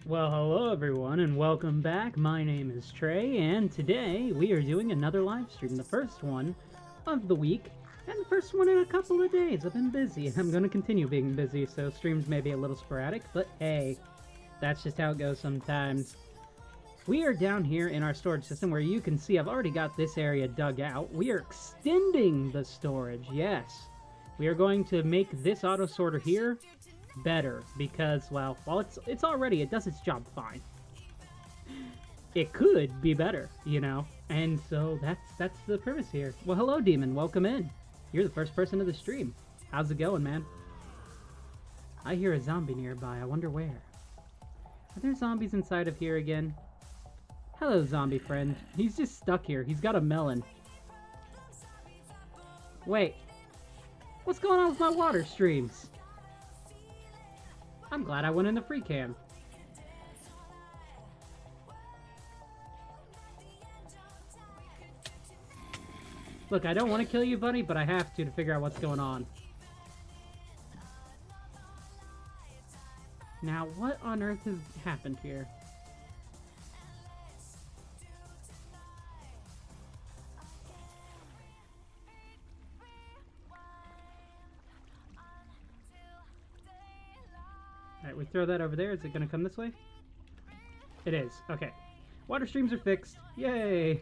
Well, hello everyone, and welcome back. My name is Trey, and today we are doing another live stream, the first one of the week, and the first one in a couple of days. I've been busy, and I'm going to continue being busy, so streams may be a little sporadic, but hey, that's just how it goes sometimes. We are down here in our storage system where you can see I've already got this area dug out. We are extending the storage, yes. We are going to make this auto sorter here better because, well, while it does its job fine. It could be better, you know, and so that's the purpose here. Well, hello, Demon. Welcome in. You're the first person to the stream. How's it going, man? I hear a zombie nearby. I wonder where. Are there zombies inside of here again? Hello, zombie friend. He's just stuck here. He's got a melon. Wait. What's going on with my water streams? I'm glad I went in the free cam. Look, I don't want to kill you, buddy, but I have to figure out what's going on. Now, what on earth has happened here? Alright, we throw that over there. Is it going to come this way? It is. Okay. Water streams are fixed. Yay!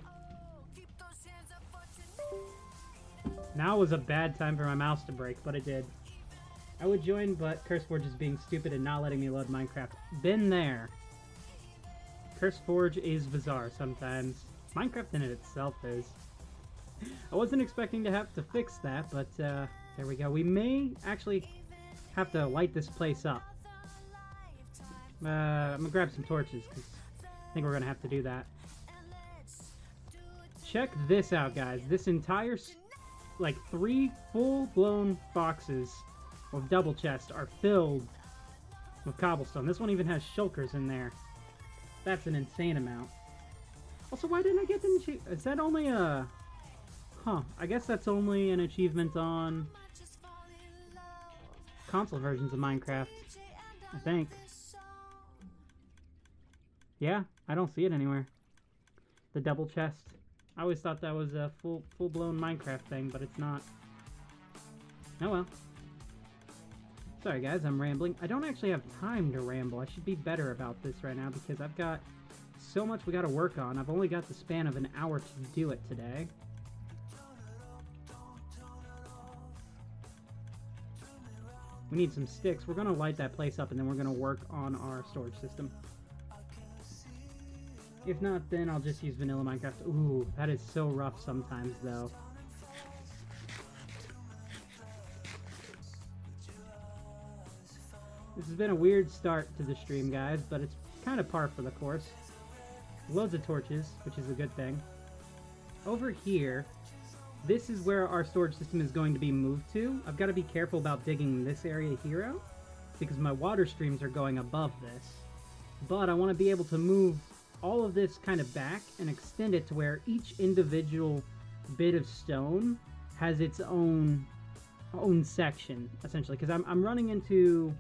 Now was a bad time for my mouse to break, but it did. I would join, but CurseForge is being stupid and not letting me load Minecraft. Been there. CurseForge is bizarre sometimes. Minecraft in it itself is. I wasn't expecting to have to fix that, but there we go. We may actually have to light this place up. I'm gonna grab some torches, because I think we're gonna have to do that. Check this out, guys. This entire, like, 3 full-blown boxes of double chests are filled with cobblestone. This one even has shulkers in there. That's an insane amount. Also, why didn't I get the achievement? Is that only a... Huh, I guess that's only an achievement on console versions of Minecraft, I think. Yeah, I don't see it anywhere. The double chest. I always thought that was a full-blown Minecraft thing, but it's not. Oh well. Sorry guys, I'm rambling. I don't actually have time to ramble. I should be better about this right now because I've got so much we gotta work on. I've only got the span of an hour to do it today. We need some sticks. We're gonna light that place up and then we're gonna work on our storage system. If not, then I'll just use vanilla Minecraft. Ooh, that is so rough sometimes, though. This has been a weird start to the stream, guys, but it's kind of par for the course. Loads of torches, which is a good thing. Over here, this is where our storage system is going to be moved to. I've got to be careful about digging this area here out, because my water streams are going above this. But I want to be able to move all of this kind of back and extend it to where each individual bit of stone has its own section, essentially, because I'm running into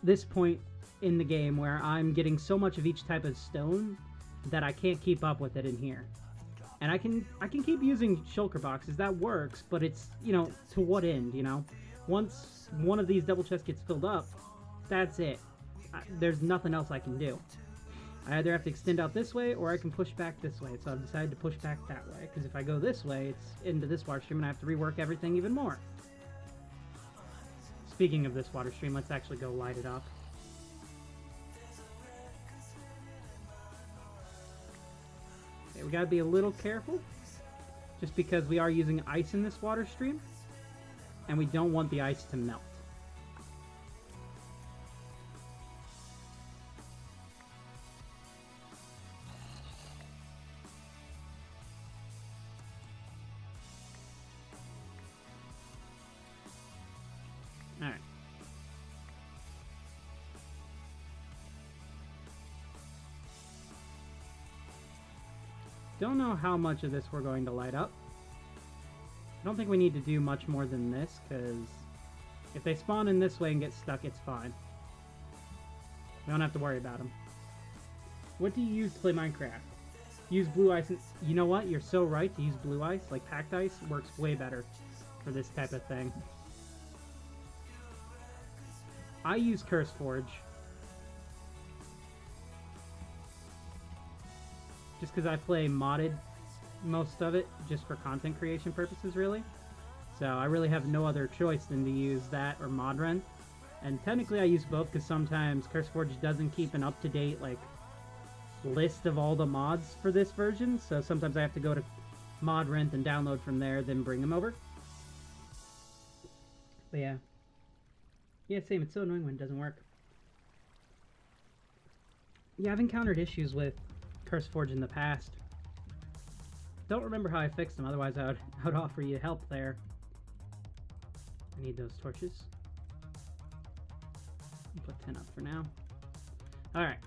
this point in the game where I'm getting so much of each type of stone that I can't keep up with it in here. And I can keep using shulker boxes, that works, but it's, you know, to what end, you know? Once one of these double chests gets filled up, that's it. There's nothing else I can do. I either have to extend out this way, or I can push back this way. So I've decided to push back that way, because if I go this way, it's into this water stream, and I have to rework everything even more. Speaking of this water stream, let's actually go light it up. Okay, we gotta be a little careful, just because we are using ice in this water stream, and we don't want the ice to melt. Alright. Don't know how much of this we're going to light up. I don't think we need to do much more than this, because if they spawn in this way and get stuck, it's fine. We don't have to worry about them. What do you use to play Minecraft? Use blue ice. And, you know what? You're so right to use blue ice. Like, packed ice works way better for this type of thing. I use CurseForge. Just because I play modded most of it, just for content creation purposes, really. So I really have no other choice than to use that or Modrent. And technically I use both because sometimes CurseForge doesn't keep an up-to-date, like, list of all the mods for this version, so sometimes I have to go to Modrent and download from there, then bring them over. But yeah. Yeah, same. It's so annoying when it doesn't work. Yeah, I've encountered issues with CurseForge in the past. Don't remember how I fixed them, otherwise I would offer you help there. I need those torches. I'll put 10 up for now. Alright.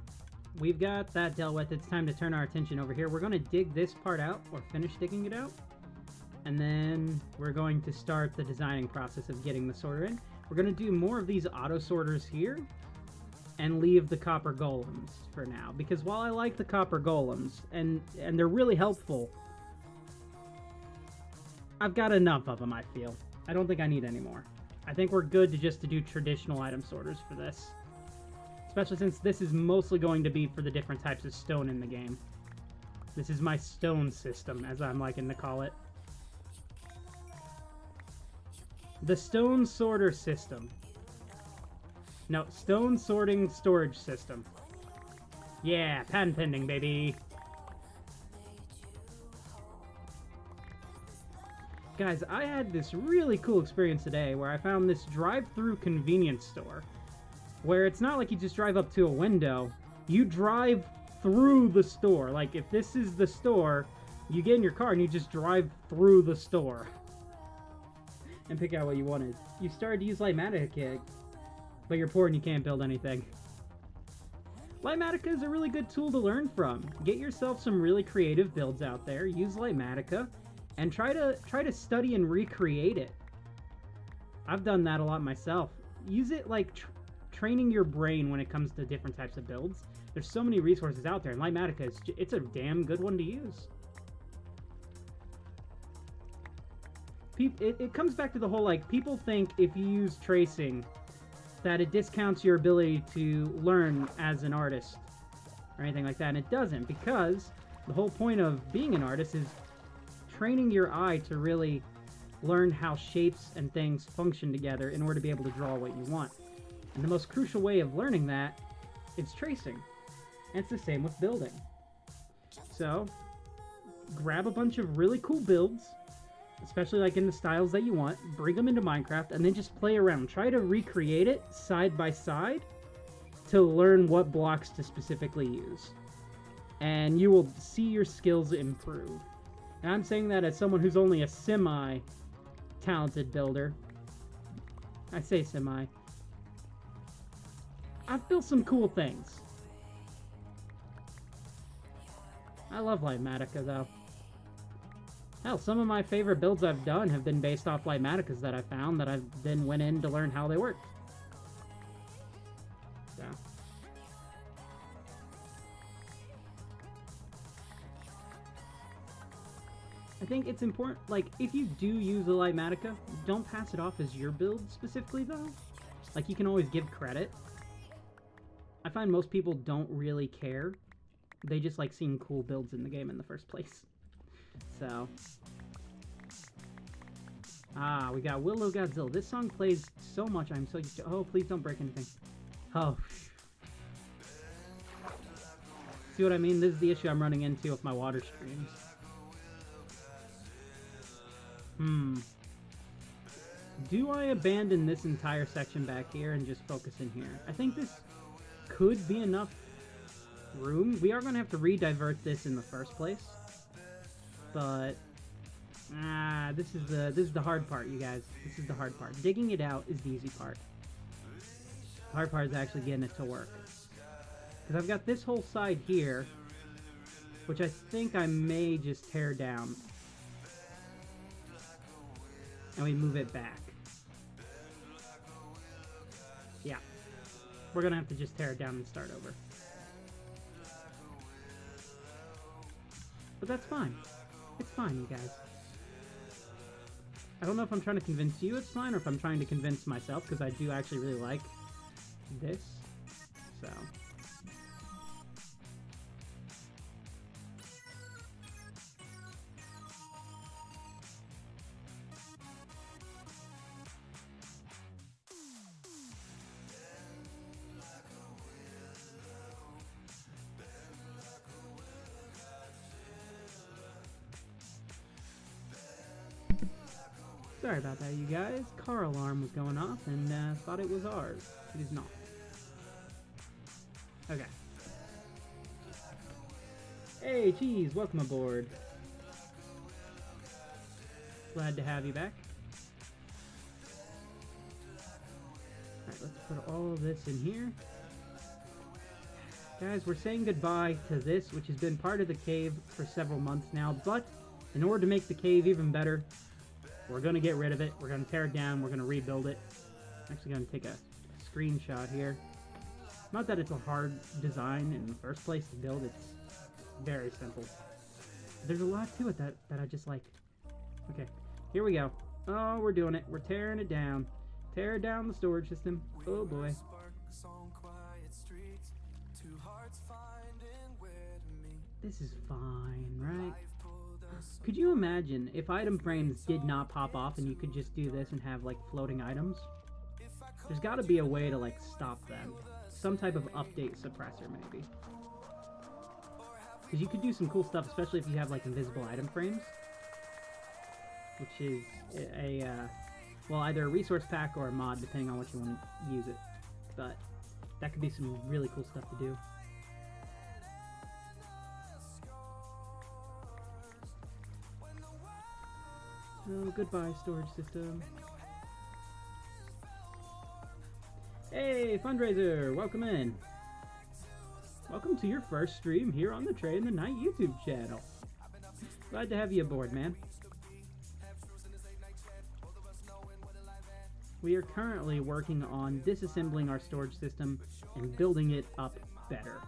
We've got that dealt with. It's time to turn our attention over here. We're going to dig this part out, or finish digging it out. And then we're going to start the designing process of getting the sorter in. We're going to do more of these auto sorters here and leave the copper golems for now. Because while I like the copper golems, and they're really helpful, I've got enough of them, I feel. I don't think I need any more. I think we're good to do traditional item sorters for this. Especially since this is mostly going to be for the different types of stone in the game. This is my stone system, as I'm liking to call it. The stone sorter system. No, stone sorting storage system. Yeah, patent pending, baby. Guys, I had this really cool experience today where I found this drive-through convenience store. Where it's not like you just drive up to a window, you drive through the store. Like, if this is the store, you get in your car and you just drive through the store. And pick out what you wanted. You started to use Lightmatica, but you're poor and you can't build anything. Lightmatica is a really good tool to learn from. Get yourself some really creative builds out there, use Lightmatica, and try to study and recreate it. I've done that a lot myself. Use it like training your brain when it comes to different types of builds. There's so many resources out there, and Lightmatica it's a damn good one to use. It comes back to the whole, like, people think if you use tracing that it discounts your ability to learn as an artist or anything like that, and it doesn't, because the whole point of being an artist is training your eye to really learn how shapes and things function together in order to be able to draw what you want. And the most crucial way of learning that is tracing. And it's the same with building. So, grab a bunch of really cool builds, especially like in the styles that you want, bring them into Minecraft, and then just play around. Try to recreate it side by side to learn what blocks to specifically use. And you will see your skills improve. And I'm saying that as someone who's only a semi-talented builder. I say semi. I've built some cool things. I love Lightmatica, though. Hell, some of my favorite builds I've done have been based off Lightmaticas that I found that I've then went in to learn how they work. So. I think it's important, like, if you do use a Lightmatica, don't pass it off as your build specifically, though. Like, you can always give credit. I find most people don't really care. They just like seeing cool builds in the game in the first place. So. Ah, we got Willow Godzilla. This song plays so much. I'm so used to. Oh, please don't break anything. Oh. See what I mean? This is the issue I'm running into with my water streams. Do I abandon this entire section back here and just focus in here? I think this could be enough room. We are going to have to re-divert this in the first place. But this is the hard part, you guys. This is the hard part. Digging it out is the easy part. The hard part is actually getting it to work. Because I've got this whole side here, which I think I may just tear down. And we move it back. Yeah. We're going to have to just tear it down and start over. But that's fine. It's fine, you guys. I don't know if I'm trying to convince you it's fine or if I'm trying to convince myself, because I do actually really like this. So... Sorry about that, you guys. Car alarm was going off and thought it was ours. It is not. Okay. Hey, Cheese, welcome aboard. Glad to have you back. Alright, let's put all of this in here. Guys, we're saying goodbye to this, which has been part of the cave for several months now, but in order to make the cave even better, we're going to get rid of it. We're going to tear it down. We're going to rebuild it. I'm actually going to take a screenshot here. Not that it's a hard design in the first place to build. It's very simple. There's a lot to it that I just like. Okay, here we go. Oh, we're doing it. We're tearing it down. Tear down the storage system. Oh, boy. This is fine, right? Could you imagine if item frames did not pop off and you could just do this and have, like, floating items? There's got to be a way to, like, stop them. Some type of update suppressor, maybe. Because you could do some cool stuff, especially if you have, like, invisible item frames. Which is well, either a resource pack or a mod, depending on what you want to use it. But that could be some really cool stuff to do. Oh, goodbye, storage system. Hey, fundraiser! Welcome in. Welcome to your first stream here on the Trey in the Night YouTube channel. Glad to have you aboard, man. We are currently working on disassembling our storage system and building it up better.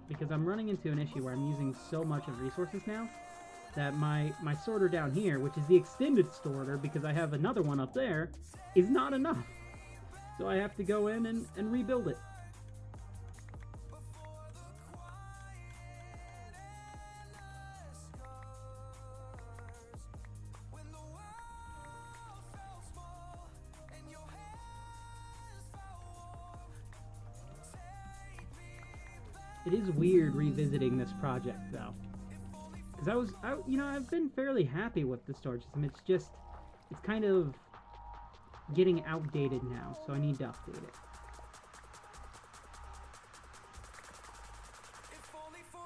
Because I'm running into an issue where I'm using so much of resources now that my sorter down here, which is the extended sorter because I have another one up there, is not enough. So I have to go in and rebuild it. It is weird revisiting this project, though, because I've been fairly happy with the storage system. It's kind of getting outdated now, so I need to update it.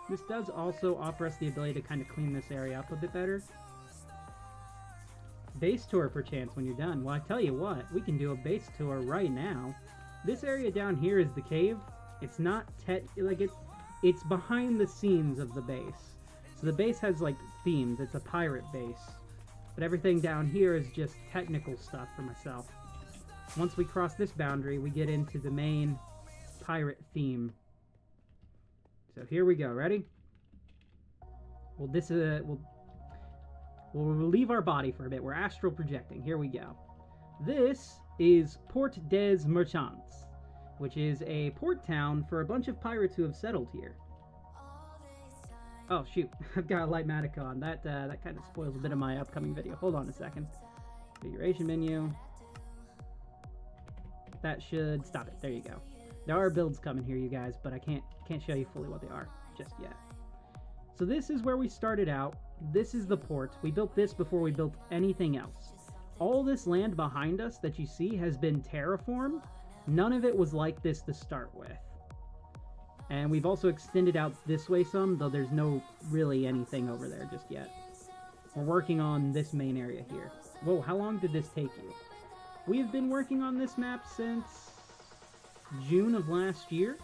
This does also offer us the ability to kind of clean this area up a bit better. Base tour, perchance, when you're done. Well, I tell you what, we can do a base tour right now. This area down here is the cave. It's not it's behind the scenes of the base. So the base has, like, themes. It's a pirate base. But everything down here is just technical stuff for myself. Once we cross this boundary, we get into the main pirate theme. So here we go. Ready? Well, this is we'll leave our body for a bit. We're astral projecting. Here we go. This is Port des Merchants, which is a port town for a bunch of pirates who have settled here. Oh, shoot. I've got a Lightmatic on. That kind of spoils a bit of my upcoming video. Hold on a second. Configuration menu. That should stop it. There you go. There are builds coming here, you guys, but I can't show you fully what they are just yet. So this is where we started out. This is the port. We built this before we built anything else. All this land behind us that you see has been terraformed. None of it was like this to start with. And we've also extended out this way some, though there's no really anything over there just yet. We're working on this main area here. Whoa, how long did this take you? We have been working on this map since June of last year.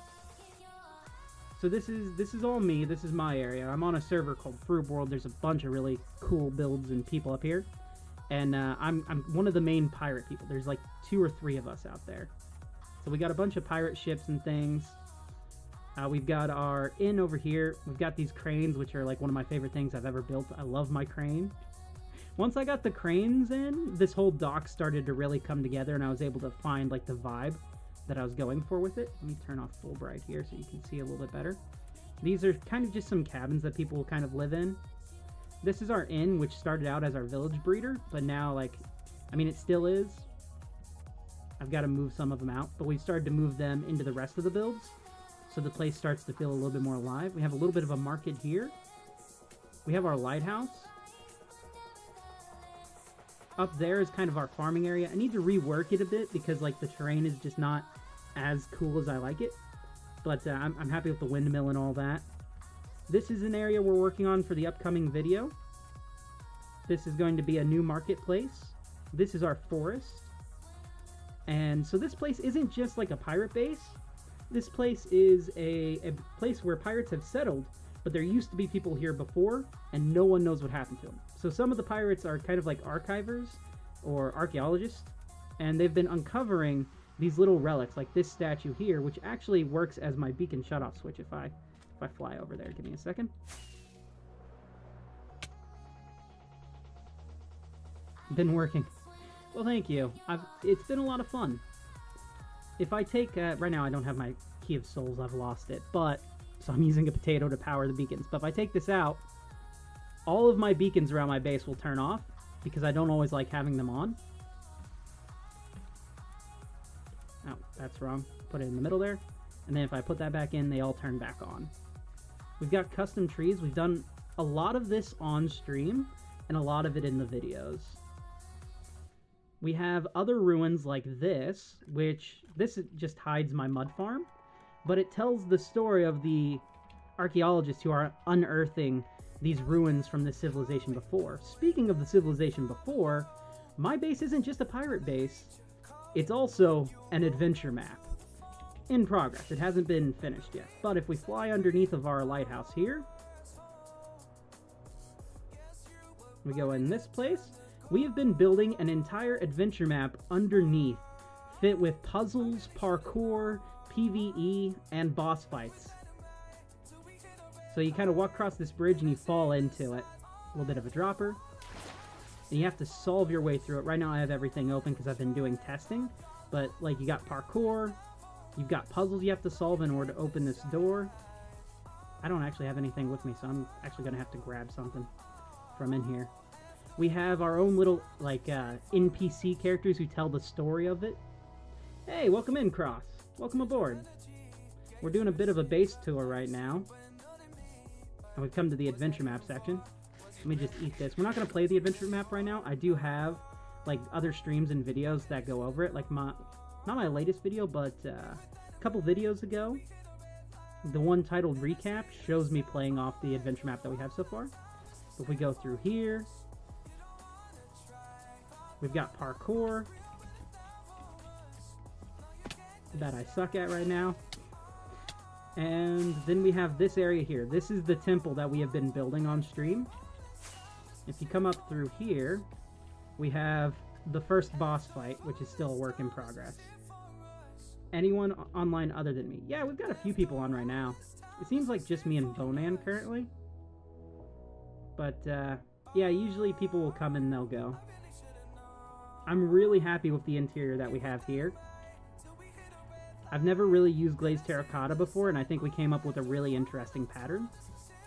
So this is all me. This is my area. I'm on a server called Fruit World. There's a bunch of really cool builds and people up here. And I'm one of the main pirate people. There's like 2 or 3 of us out there. So we got a bunch of pirate ships and things. We've got our inn over here. We've got these cranes, which are like one of my favorite things I've ever built. I love my crane. Once I got the cranes in, this whole dock started to really come together, and I was able to find like the vibe that I was going for with it. Let me turn off full bright here so you can see a little bit better. These are kind of just some cabins that people will kind of live in. This is our inn, which started out as our village breeder, but now, like, I mean, it still is. I've got to move some of them out, but we've started to move them into the rest of the builds, so the place starts to feel a little bit more alive. We have a little bit of a market here. We have our lighthouse. Up there is kind of our farming area. I need to rework it a bit because, like, the terrain is just not as cool as I like it. But I'm happy with the windmill and all that. This is an area we're working on for the upcoming video. This is going to be a new marketplace. This is our forest. And so this place isn't just like a pirate base. This place is a place where pirates have settled, but there used to be people here before, and no one knows what happened to them. So some of the pirates are kind of like archivers or archaeologists, and they've been uncovering these little relics, like this statue here, which actually works as my beacon shutoff switch if I fly over there. Give me a second. Been working. Well, thank you. It's been a lot of fun. If I take... right now I don't have my Key of Souls. I've lost it. But... So I'm using a potato to power the beacons. But if I take this out, all of my beacons around my base will turn off because I don't always like having them on. Oh, that's wrong. Put it in the middle there. And then if I put that back in, they all turn back on. We've got custom trees. We've done a lot of this on stream and a lot of it in the videos. We have other ruins like this, which this just hides my mud farm, but it tells the story of the archaeologists who are unearthing these ruins from the civilization before. Speaking of the civilization before, my base isn't just a pirate base, it's also an adventure map. In progress. It hasn't been finished yet. But if we fly underneath of our lighthouse here, we go in this place, we have been building an entire adventure map underneath, fit with puzzles, parkour, PvE, and boss fights. So you kind of walk across this bridge and you fall into it. A little bit of a dropper. And you have to solve your way through it. Right now I have everything open because I've been doing testing. But, like, you got parkour, you've got puzzles you have to solve in order to open this door. I don't actually have anything with me, so I'm actually going to have to grab something from in here. We have our own little, like, NPC characters who tell the story of it. Hey, welcome in, Cross. Welcome aboard. We're doing a bit of a base tour right now. And we've come to the adventure map section. Let me just eat this. We're not going to play the adventure map right now. I do have, like, other streams and videos that go over it. Like, not my latest video, but a couple videos ago. The one titled Recap shows me playing off the adventure map that we have so far. If we go through here, we've got parkour that I suck at right now. And then we have this area here. This is the temple that we have been building on stream. If you come up through here, we have the first boss fight, which is still a work in progress. Anyone online other than me? Yeah, we've got a few people on right now. It seems like just me and Bonan currently. But, yeah, usually people will come and they'll go. I'm really happy with the interior that we have here. I've never really used glazed terracotta before, and I think we came up with a really interesting pattern.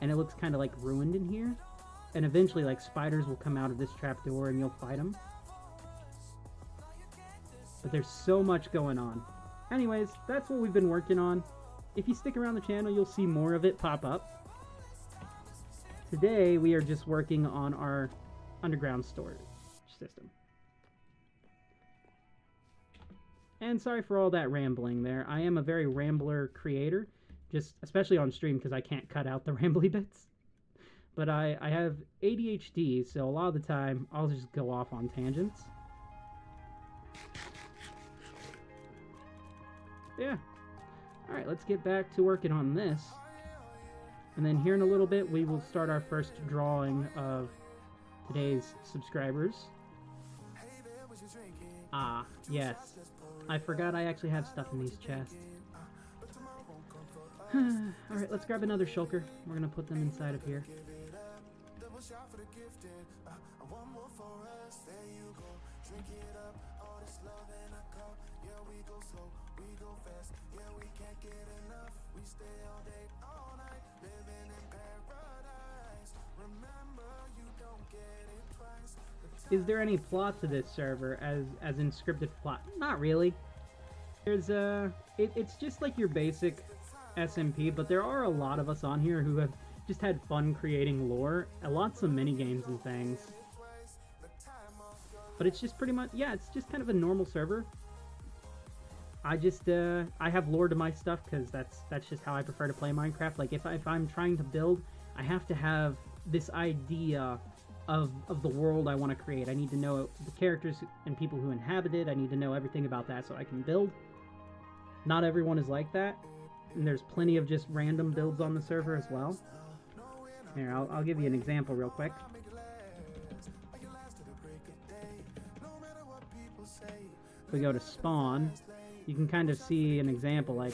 And it looks kind of, like, ruined in here. And eventually, like, spiders will come out of this trapdoor and you'll fight them. But there's so much going on. Anyways, that's what we've been working on. If you stick around the channel, you'll see more of it pop up. Today, we are just working on our underground storage system. And sorry for all that rambling there. I am a very rambler creator, just especially on stream because I can't cut out the rambly bits. But I have ADHD, so a lot of the time I'll just go off on tangents. Yeah. Alright, let's get back to working on this. And then here in a little bit, we will start our first drawing of today's subscribers. Ah, yes. I forgot I actually have stuff in these chests. Alright, let's grab another shulker. We're gonna put them inside of here. Is there any plot to this server, as in scripted plot? Not really. There's it's just like your basic SMP, but there are a lot of us on here who have just had fun creating lore, and lots of mini games and things. But it's just pretty much, yeah, it's just kind of a normal server. I just I have lore to my stuff because that's just how I prefer to play Minecraft. Like if I'm trying to build, I have to have this idea of the world I want to create. I need to know the characters and people who inhabit it. I need to know everything about that so I can build. Not everyone is like that, and there's plenty of just random builds on the server as well. Here, I'll give you an example real quick. If we go to spawn, you can kind of see an example, like,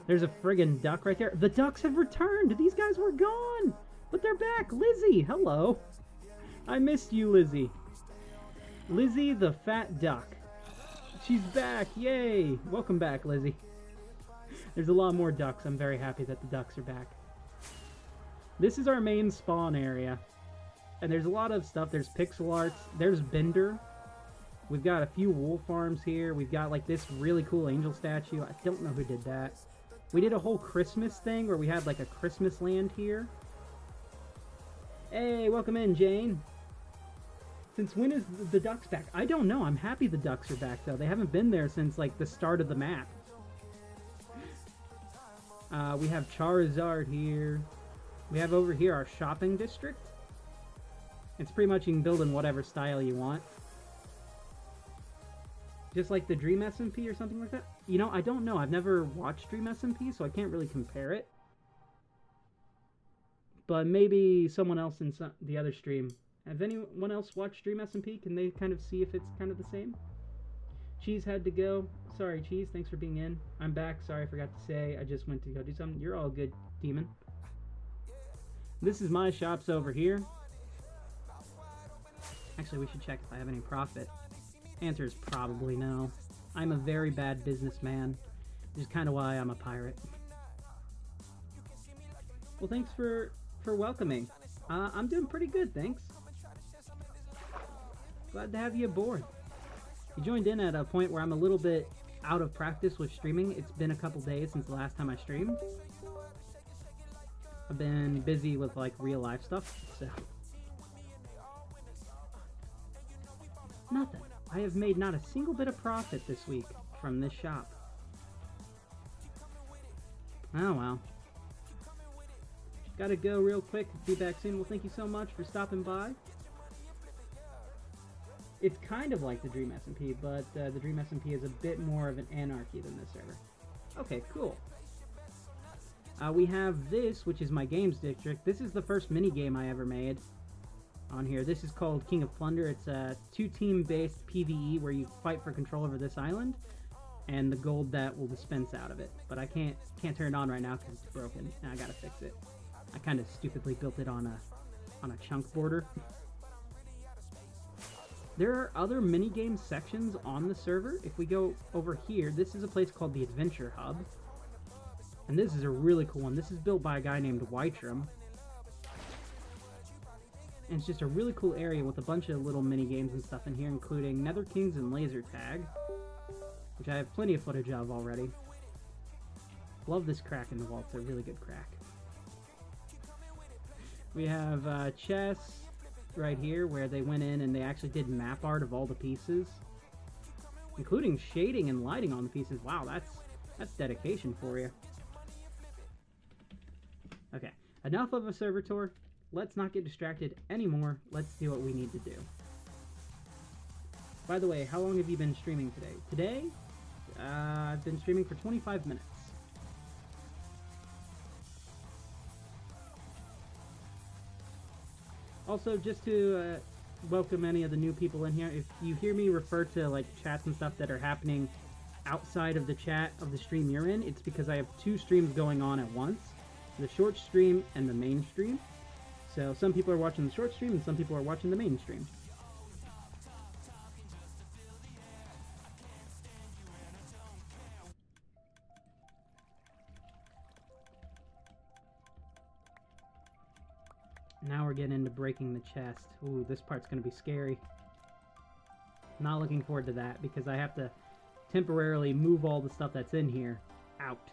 there's a friggin' duck right there. The ducks have returned! These guys were gone! But they're back! Lizzie, hello! I missed you, Lizzie. Lizzie the fat duck. She's back, yay! Welcome back, Lizzie. There's a lot more ducks. I'm very happy that the ducks are back. This is our main spawn area. And there's a lot of stuff. There's pixel arts. There's Bender. We've got a few wool farms here. We've got like this really cool angel statue. I don't know who did that. We did a whole Christmas thing where we had like a Christmas land here. Hey, welcome in, Jane. Since when is the ducks back? I don't know. I'm happy the ducks are back, though. They haven't been there since, like, the start of the map. We have Charizard here. We have over here our shopping district. It's pretty much you can build in whatever style you want. Just like the Dream SMP or something like that. You know, I don't know. I've never watched Dream SMP, so I can't really compare it. But maybe someone else in the other stream. Have anyone else watched Dream SMP? Can they kind of see if it's kind of the same? Cheese had to go. Sorry, Cheese. Thanks for being in. I'm back. Sorry, I forgot to say. I just went to go do something. You're all good, Demon. This is my shops over here. Actually, we should check if I have any profit. Answer is probably no. I'm a very bad businessman, which is kind of why I'm a pirate. Well, thanks for welcoming. I'm doing pretty good, thanks. Glad to have you aboard. You joined in at a point where I'm a little bit out of practice with streaming. It's been a couple days since the last time I streamed. I've been busy with like real life stuff, so. Nothing. I have made not a single bit of profit this week from this shop. Oh well. Gotta go real quick. Be back soon. Well, thank you so much for stopping by. It's kind of like the Dream SMP, but the Dream SMP is a bit more of an anarchy than this server. Okay, cool. We have this, which is my games district. This is the first mini game I ever made on here. This is called King of Plunder. It's a two-team-based PvE where you fight for control over this island and the gold that will dispense out of it. But I can't turn it on right now because it's broken, and I gotta fix it. I kind of stupidly built it on a chunk border. There are other minigame sections on the server. If we go over here, this is a place called the Adventure Hub. And this is a really cool one. This is built by a guy named Wytram. And it's just a really cool area with a bunch of little minigames and stuff in here, including Nether Kings and Laser Tag, which I have plenty of footage of already. Love this crack in the wall. It's a really good crack. We have chess right here where they went in and they actually did map art of all the pieces, including shading and lighting on the pieces. Wow, that's dedication for you. Okay, enough of a server tour. Let's not get distracted anymore. Let's do what we need to do. By the way, how long have you been streaming today? Today, I've been streaming for 25 minutes. Also, just to welcome any of the new people in here, if you hear me refer to like chats and stuff that are happening outside of the chat of the stream you're in, it's because I have two streams going on at once. The short stream and the main stream. So some people are watching the short stream and some people are watching the main stream. Now we're getting into breaking the chest. Ooh, this part's going to be scary. Not looking forward to that because I have to temporarily move all the stuff that's in here out.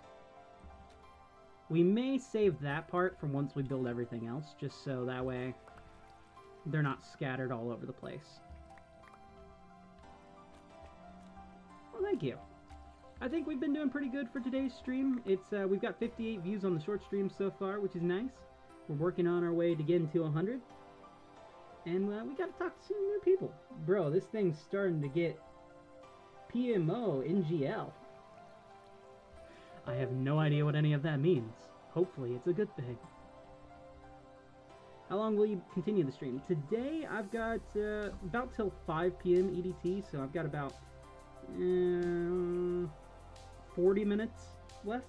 We may save that part from once we build everything else, just so that way they're not scattered all over the place. Well, thank you. I think we've been doing pretty good for today's stream. It's we've got 58 views on the short stream so far, which is nice. We're working on our way to getting to 100. And we gotta talk to some new people. Bro, this thing's starting to get PMO NGL. I have no idea what any of that means. Hopefully it's a good thing. How long will you continue the stream? Today I've got about till 5 p.m. EDT, so I've got about 40 minutes left.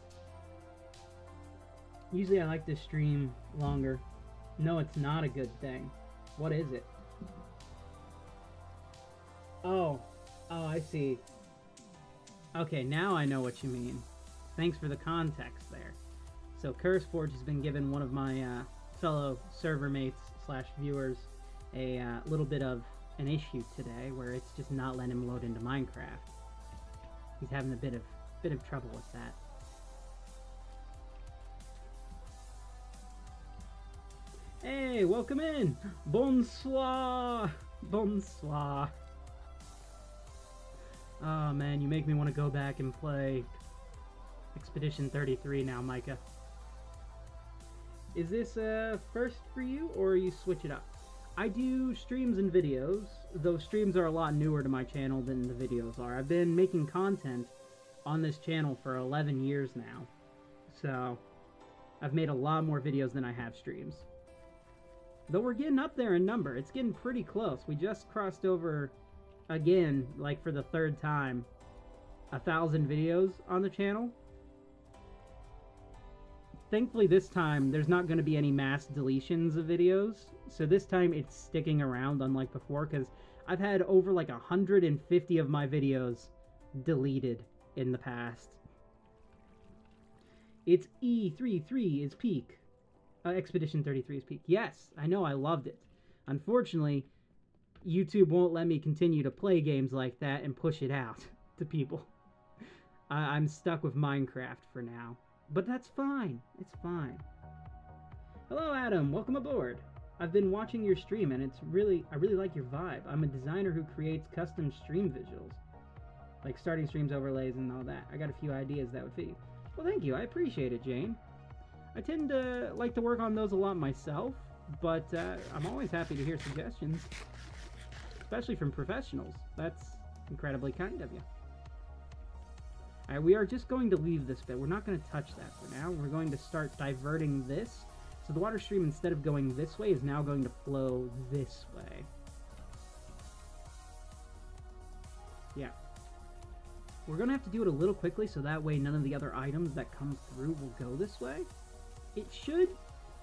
Usually I like to stream longer. No, it's not a good thing. What is it? Oh, I see. Okay, now I know what you mean. Thanks for the context there. So CurseForge has been given one of my fellow server mates / viewers a little bit of an issue today where it's just not letting him load into Minecraft. He's having a bit of trouble with that. Hey, welcome in! Bonsoir! Bonsoir! Oh man, you make me want to go back and play Expedition 33 now, Micah. Is this first for you, or you switch it up? I do streams and videos. Those streams are a lot newer to my channel than the videos are. I've been making content on this channel for 11 years now. So, I've made a lot more videos than I have streams. Though we're getting up there in number. It's getting pretty close. We just crossed over, again, like for the third time, 1,000 videos on the channel. Thankfully this time, there's not going to be any mass deletions of videos. So this time it's sticking around, unlike before, because I've had over like 150 of my videos deleted in the past. It's E33 is peak. Expedition 33 is peak. Yes, I know, I loved it. Unfortunately, YouTube won't let me continue to play games like that and push it out to people. I'm stuck with Minecraft for now. But that's fine. It's fine. Hello, Adam. Welcome aboard. I've been watching your stream, and I really like your vibe. I'm a designer who creates custom stream visuals. Like starting streams, overlays, and all that. I got a few ideas that would fit you. Well, thank you. I appreciate it, Jane. I tend to like to work on those a lot myself, but I'm always happy to hear suggestions, especially from professionals. That's incredibly kind of you. Alright, we are just going to leave this bit. We're not going to touch that for now. We're going to start diverting this. So the water stream, instead of going this way, is now going to flow this way. Yeah. We're going to have to do it a little quickly, so that way none of the other items that come through will go this way. It should,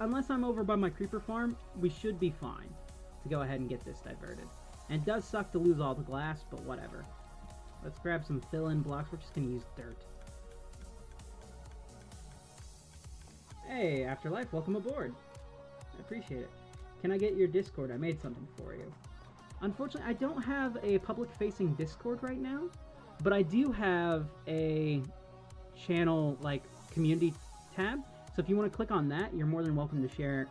unless I'm over by my creeper farm, we should be fine to go ahead and get this diverted. And it does suck to lose all the glass, but whatever. Let's grab some fill-in blocks. We're just going to use dirt. Hey, Afterlife, welcome aboard. I appreciate it. Can I get your Discord? I made something for you. Unfortunately, I don't have a public-facing Discord right now, but I do have a channel, like, community tab. So if you want to click on that, you're more than welcome to share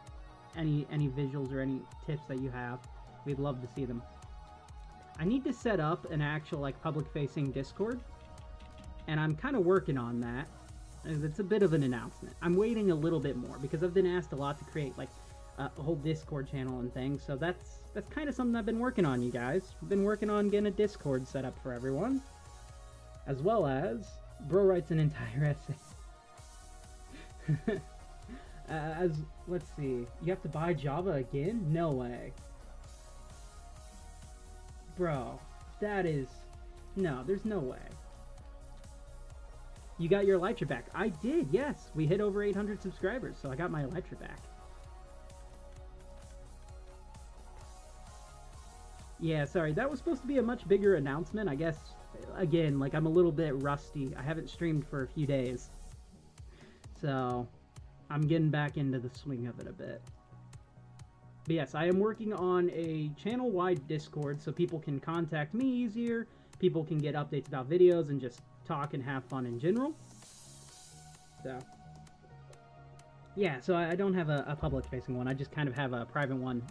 any visuals or any tips that you have. We'd love to see them. I need to set up an actual, like, public-facing Discord, and I'm kind of working on that. It's a bit of an announcement. I'm waiting a little bit more, because I've been asked a lot to create, like, a whole Discord channel and things, so that's kind of something I've been working on, you guys. I've been working on getting a Discord set up for everyone, as well as Bro writes an entire essay. Let's see, you have to buy Java again? No way. Bro, that is... No, there's no way. You got your Elytra back. I did, yes. We hit over 800 subscribers, so I got my Elytra back. Yeah, sorry. That was supposed to be a much bigger announcement. I guess, again, like, I'm a little bit rusty. I haven't streamed for a few days. So, I'm getting back into the swing of it a bit. But yes, I am working on a channel-wide Discord so people can contact me easier. People can get updates about videos and just talk and have fun in general. So, yeah, so I don't have a public-facing one. I just kind of have a private one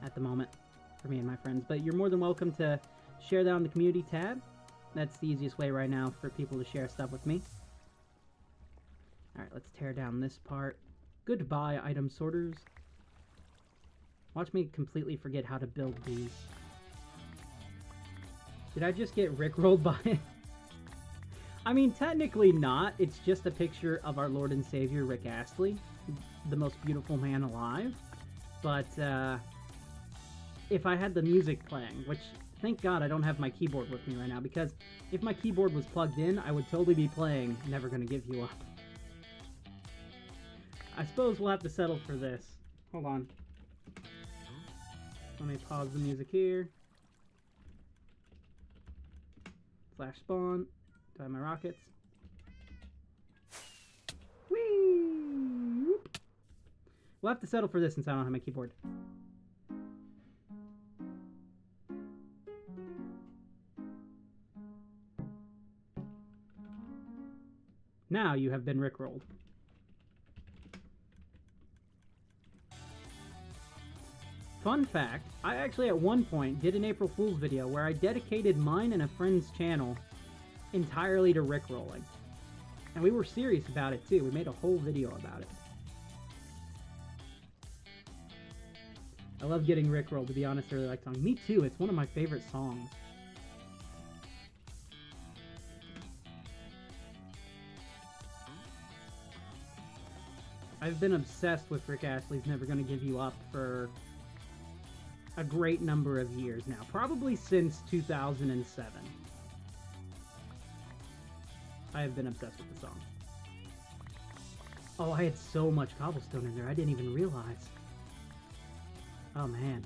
at the moment for me and my friends. But you're more than welcome to share that on the community tab. That's the easiest way right now for people to share stuff with me. Alright, let's tear down this part. Goodbye, item sorters. Watch me completely forget how to build these. Did I just get rickrolled by it? I mean, technically not. It's just a picture of our Lord and Savior, Rick Astley, the most beautiful man alive. But, if I had the music playing, which, thank God I don't have my keyboard with me right now, because if my keyboard was plugged in, I would totally be playing Never Gonna Give You Up. I suppose we'll have to settle for this. Hold on. Let me pause the music here. Flash spawn. Do I have my rockets? Whee! Whoop. We'll have to settle for this since I don't have my keyboard. Now you have been rickrolled. Fun fact, I actually at one point did an April Fool's video where I dedicated mine and a friend's channel entirely to rickrolling. And we were serious about it too. We made a whole video about it. I love getting rickrolled, to be honest. I really like the song. Me too, it's one of my favorite songs. I've been obsessed with Rick Astley's Never Gonna Give You Up for a great number of years now, probably since 2007. I have been obsessed with the song. Oh, I had so much cobblestone in there, I didn't even realize. Oh man.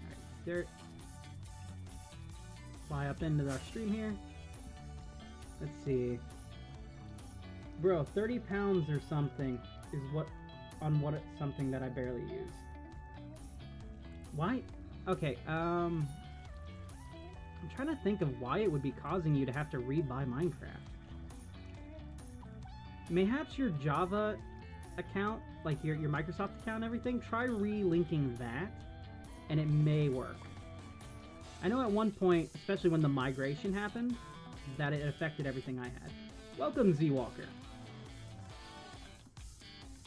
Alright, dirt. Fly up into our stream here. Let's see. Bro, 30 pounds or something is something that I barely use. Why? Okay, I'm trying to think of why it would be causing you to have to rebuy Minecraft. Mayhaps your Java account, like your Microsoft account and everything, try re-linking that, and it may work. I know at one point, especially when the migration happened, that it affected everything I had. Welcome, Z-Walker.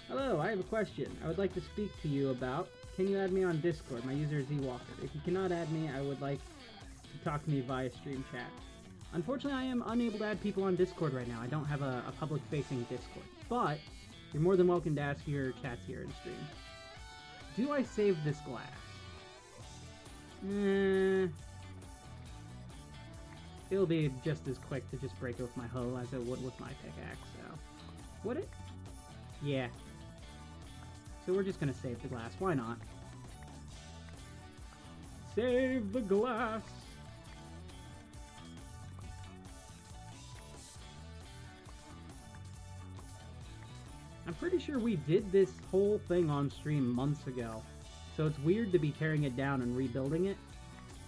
Hello, I have a question I would like to speak to you about. Can you add me on Discord? My user is Z-Walker. If you cannot add me, I would like to talk to me via stream chat. Unfortunately, I am unable to add people on Discord right now. I don't have a public-facing Discord. But, you're more than welcome to ask your chats here in stream. Do I save this glass? It'll be just as quick to just break it with my hoe as it would with my pickaxe, so... Would it? Yeah. So we're just gonna save the glass. Why not? Save the glass! I'm pretty sure we did this whole thing on stream months ago. So it's weird to be tearing it down and rebuilding it.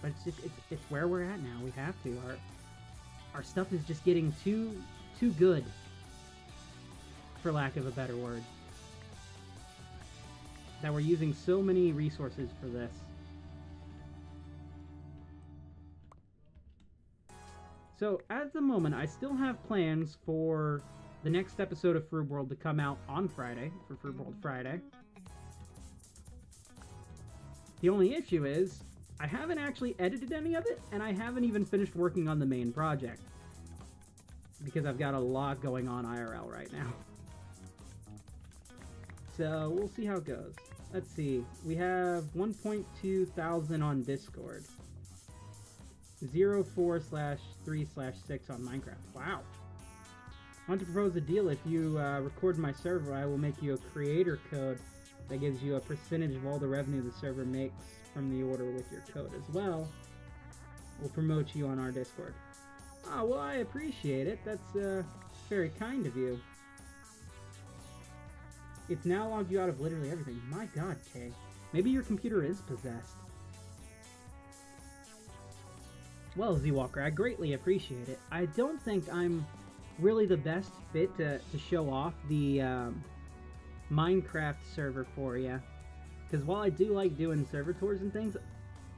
But it's just, it's where we're at now. We have to. Our stuff is just getting too good. For lack of a better word. That we're using so many resources for this. So, at the moment, I still have plans for the next episode of Froob World to come out on Friday, for Froob World Friday. The only issue is, I haven't actually edited any of it, and I haven't even finished working on the main project. Because I've got a lot going on IRL right now. So, we'll see how it goes. Let's see. We have 1.2 thousand on Discord. 04/3/6 on Minecraft. Wow. I want to propose a deal. If you record my server, I will make you a creator code that gives you a percentage of all the revenue the server makes from the order with your code as well. We'll promote you on our Discord. Oh, well, I appreciate it. That's very kind of you. It's now logged you out of literally everything. My god, Kay. Maybe your computer is possessed. Well, Z-Walker, I greatly appreciate it. I don't think I'm really the best fit to show off the Minecraft server for you. Because while I do like doing server tours and things,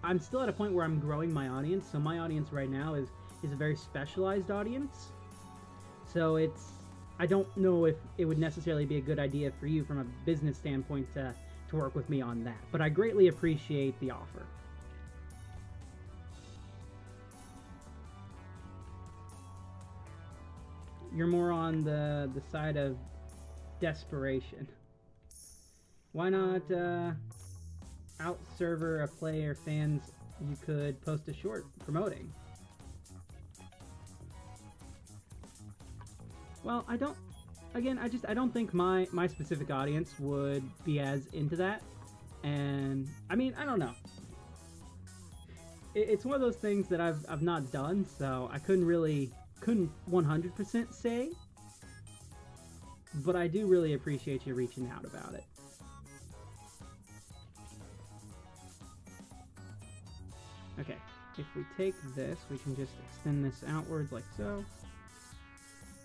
I'm still at a point where I'm growing my audience. So my audience right now is a very specialized audience. So I don't know if it would necessarily be a good idea for you from a business standpoint to work with me on that. But I greatly appreciate the offer. You're more on the side of desperation. Why not out-server a player fans you could post a short promoting? Well, I don't think my specific audience would be as into that. And I mean, I don't know. It's one of those things that I've not done, so I couldn't 100% say. But I do really appreciate you reaching out about it. Okay, if we take this, we can just extend this outwards like so.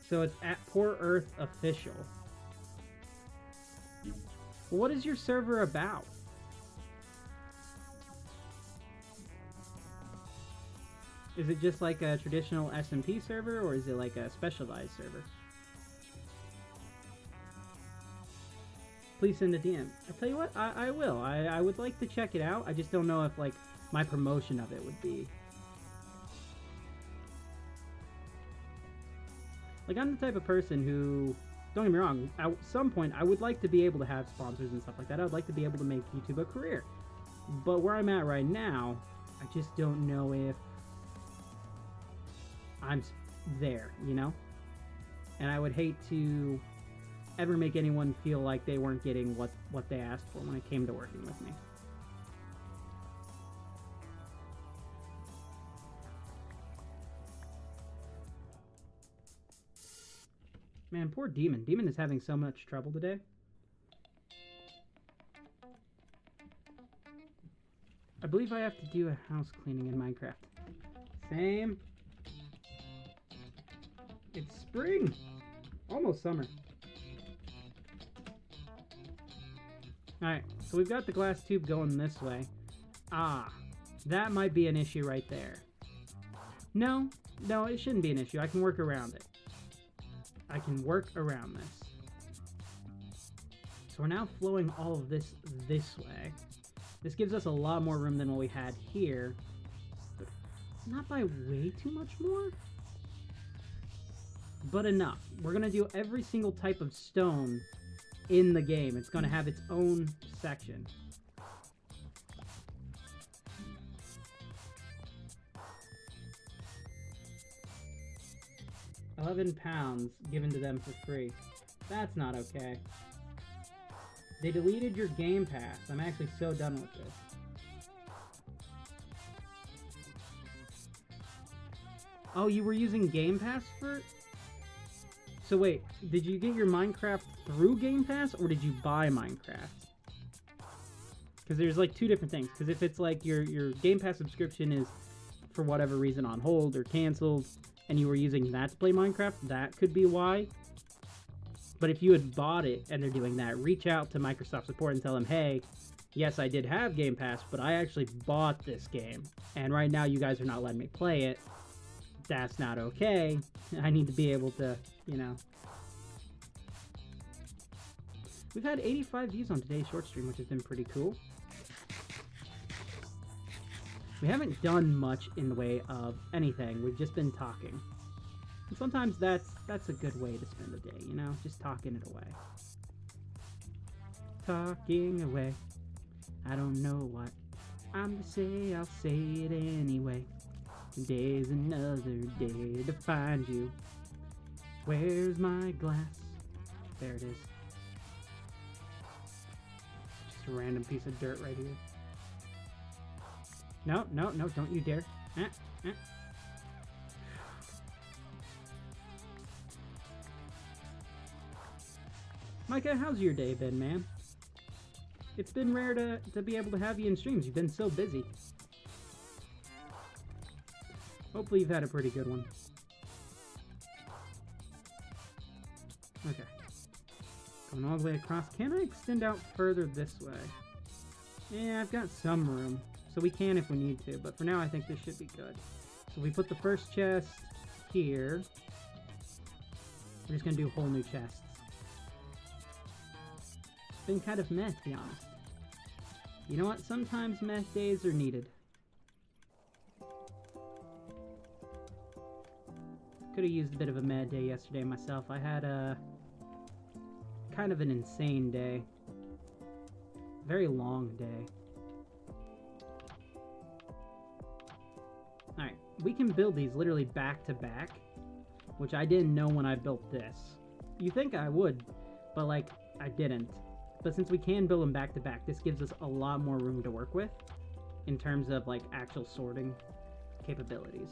So it's at Poor Earth Official. What is your server about? Is it just like a traditional SMP server, or is it like a specialized server? Please send a DM. I tell you what, I will. I would like to check it out. I just don't know if like my promotion of it would be. Like, I'm the type of person who, don't get me wrong, at some point I would like to be able to have sponsors and stuff like that. I would like to be able to make YouTube a career. But where I'm at right now, I just don't know if I'm there, you know? And I would hate to ever make anyone feel like they weren't getting what they asked for when it came to working with me. Man, poor Demon. Demon is having so much trouble today. I believe I have to do a house cleaning in Minecraft. Same. It's spring. Almost summer. Alright, so we've got the glass tube going this way. Ah, that might be an issue right there. No, it shouldn't be an issue. I can work around it. I can work around this. So we're now flowing all of this way. This gives us a lot more room than what we had here, but not by way too much more, but enough. We're gonna do every single type of stone in the game. It's gonna have its own section. £11 given to them for free. That's not okay. They deleted your Game Pass. I'm actually so done with this. Oh, you were using Game Pass for... So wait, did you get your Minecraft through Game Pass, or did you buy Minecraft? Because there's like two different things. Because if it's like your Game Pass subscription is for whatever reason on hold or canceled, and you were using that to play Minecraft, that could be why. But if you had bought it and they're doing that, reach out to Microsoft support and tell them, hey, yes, I did have Game Pass, but I actually bought this game, and right now you guys are not letting me play it. That's not okay. I need to be able to, you know. We've had 85 views on today's short stream, which has been pretty cool. We haven't done much in the way of anything. We've just been talking. And sometimes that's a good way to spend the day, you know? Just talking it away. Talking away. I don't know what I'm to say, I'll say it anyway. Today's another day to find you. Where's my glass? There it is. Just a random piece of dirt right here. No, no, no, don't you dare. Micah, how's your day been, man? It's been rare to be able to have you in streams. You've been so busy. Hopefully you've had a pretty good one. Okay. Coming all the way across. Can I extend out further this way? Yeah, I've got some room. So we can if we need to. But for now, I think this should be good. So we put the first chest here. We're just going to do whole new chests. It's been kind of meh, to be honest. You know what? Sometimes meh days are needed. Could have used a bit of a meh day yesterday myself. I had a kind of an insane day. Very long day. Alright, we can build these literally back to back, which I didn't know when I built this. You think I would, but like, I didn't. But since we can build them back to back, this gives us a lot more room to work with in terms of like actual sorting capabilities.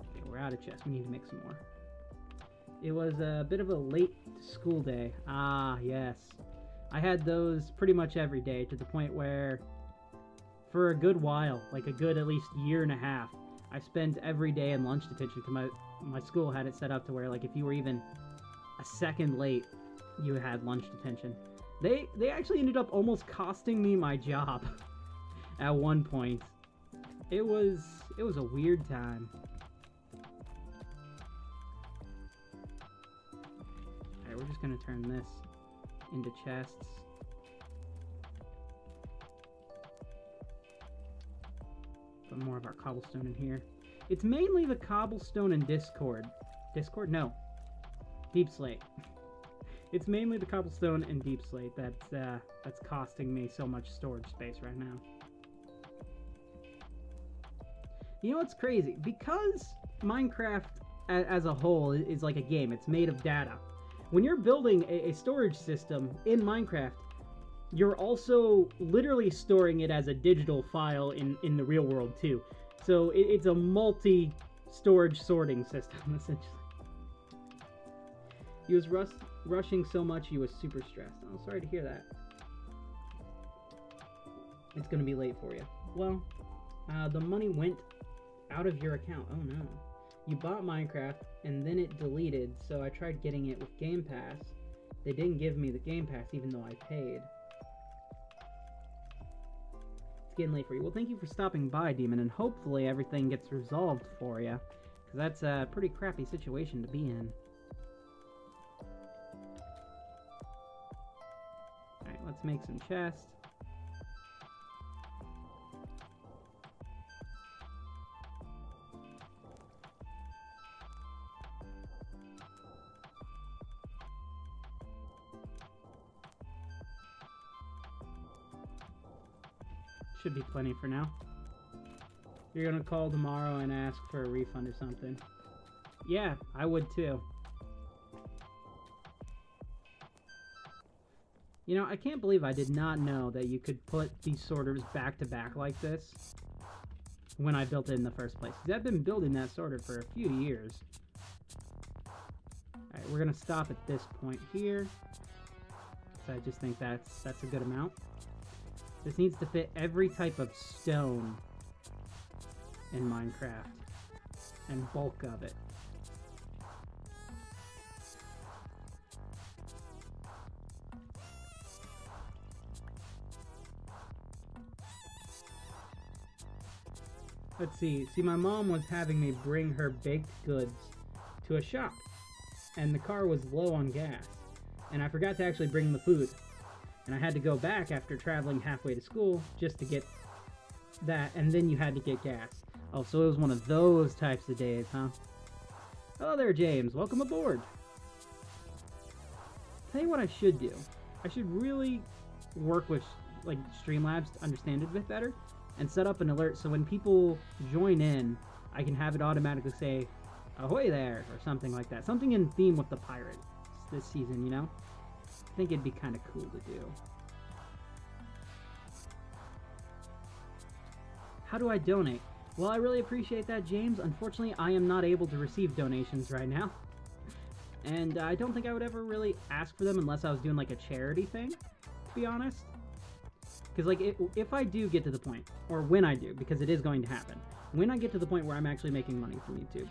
Okay, we're out of chests. We need to make some more. It was a bit of a late school day. Ah, yes. I had those pretty much every day to the point where for a good while, like a good at least year and a half, I spent every day in lunch detention because my school had it set up to where like if you were even a second late, you had lunch detention. They actually ended up almost costing me my job at one point. It was a weird time. Alright, we're just gonna turn this into chests. Put more of our cobblestone in here. It's mainly the cobblestone and Discord. Discord? No. Deep Slate. It's mainly the cobblestone and Deep Slate that's costing me so much storage space right now. You know what's crazy? Because Minecraft as a whole is like a game. It's made of data. When you're building a storage system in Minecraft, you're also literally storing it as a digital file in the real world too. So it's a multi-storage sorting system, essentially. He was rushing so much he was super stressed. Oh, sorry to hear that. It's going to be late for you. Well, the money went out of your account. Oh no. You bought Minecraft and then it deleted, so I tried getting it with Game Pass. They didn't give me the Game Pass even though I paid. Getting late for you. Well, thank you for stopping by, Demon, and hopefully everything gets resolved for you, because that's a pretty crappy situation to be in. Alright, let's make some chests. Should be plenty for now. You're gonna call tomorrow and ask for a refund or something. Yeah, I would too. You know, I can't believe I did not know that you could put these sorters back to back like this when I built it in the first place. 'Cause I've been building that sorter for a few years. Alright, we're gonna stop at this point here. So I just think that's a good amount. This needs to fit every type of stone in Minecraft, and bulk of it. Let's see. See, my mom was having me bring her baked goods to a shop, and the car was low on gas, and I forgot to actually bring the food. And I had to go back after traveling halfway to school just to get that, and then you had to get gas. Oh, so it was one of those types of days, huh? Hello there, James. Welcome aboard. tell you what I should do. I should really work with like Streamlabs to understand it a bit better and set up an alert so when people join in, I can have it automatically say, ahoy there, or something like that. Something in theme with the pirates this season, you know? I think it'd be kind of cool to do. How do I donate? Well, I really appreciate that, James. Unfortunately, I am not able to receive donations right now. And I don't think I would ever really ask for them unless I was doing like a charity thing, to be honest. Because like if I do get to the point, or when I do, because it is going to happen, when I get to the point where I'm actually making money from YouTube,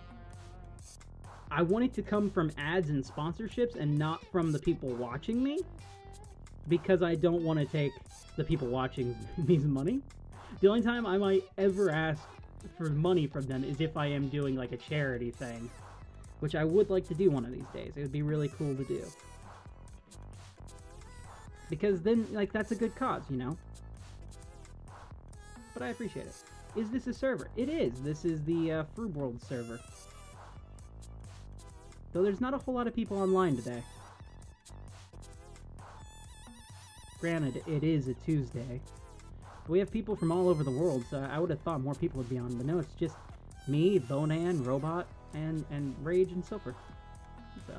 I want it to come from ads and sponsorships and not from the people watching me, because I don't want to take the people watching me's money. The only time I might ever ask for money from them is if I am doing like a charity thing, which I would like to do one of these days. It would be really cool to do. Because then, like, that's a good cause, you know? But I appreciate it. Is this a server? It is. This is the Fruit World server. Though there's not a whole lot of people online today. Granted, it is a Tuesday. But we have people from all over the world, so I would have thought more people would be on. But no, it's just me, Bonan, Robot, and Rage and Silver. So.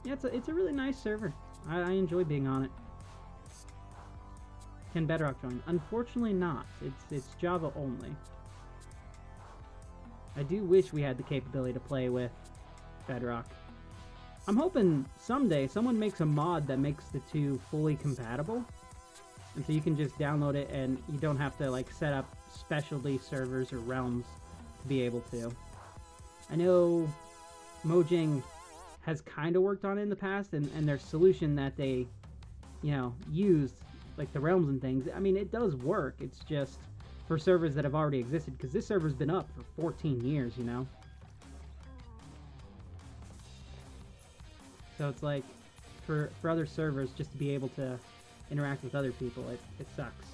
Yeah, it's a really nice server. I enjoy being on it. Can Bedrock join? Unfortunately not. It's Java only. I do wish we had the capability to play with Bedrock. I'm hoping someday someone makes a mod that makes the two fully compatible. And so you can just download it and you don't have to like set up specialty servers or realms to be able to. I know Mojang has kind of worked on it in the past, and their solution that they, you know, used, like the realms and things, I mean, it does work. It's just for servers that have already existed, because this server's been up for 14 years, you know? So it's like, for other servers, just to be able to interact with other people, it sucks.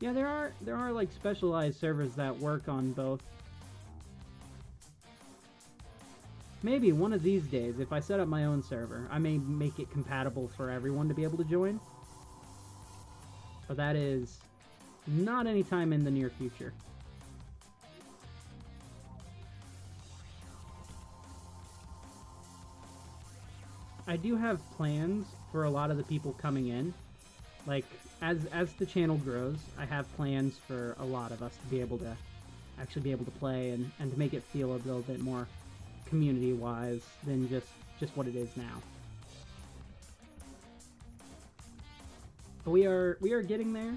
Yeah, there are like specialized servers that work on both. Maybe one of these days, if I set up my own server, I may make it compatible for everyone to be able to join. But that is not anytime in the near future. I do have plans for a lot of the people coming in. Like, as the channel grows, I have plans for a lot of us to be able to actually be able to play and to make it feel a little bit more community-wise than just what it is now. But we are getting there.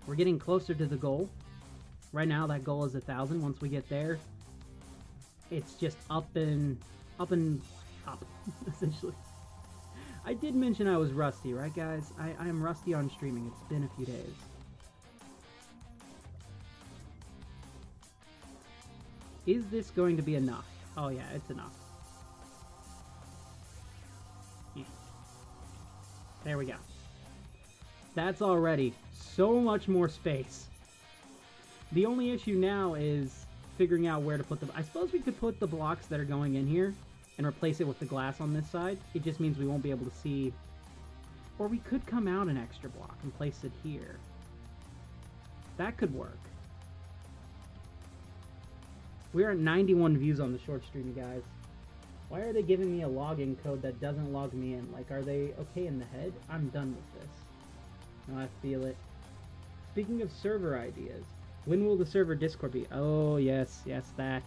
We're getting closer to the goal. Right now, that goal is 1,000. Once we get there, it's just up and up, essentially. I did mention I was rusty, right, guys? I am rusty on streaming. It's been a few days. Is this going to be enough? Oh yeah, it's enough. There we go. That's already so much more space. The only issue now is figuring out where to put them. I suppose we could put the blocks that are going in here and replace it with the glass on this side. It just means we won't be able to see. Or we could come out an extra block and place it here. That could work. We're at 91 views on the short stream, you guys. Why are they giving me a login code that doesn't log me in? Like, are they okay in the head? I'm done with this. No, I feel it. Speaking of server ideas, when will the server Discord be? Oh, yes, that.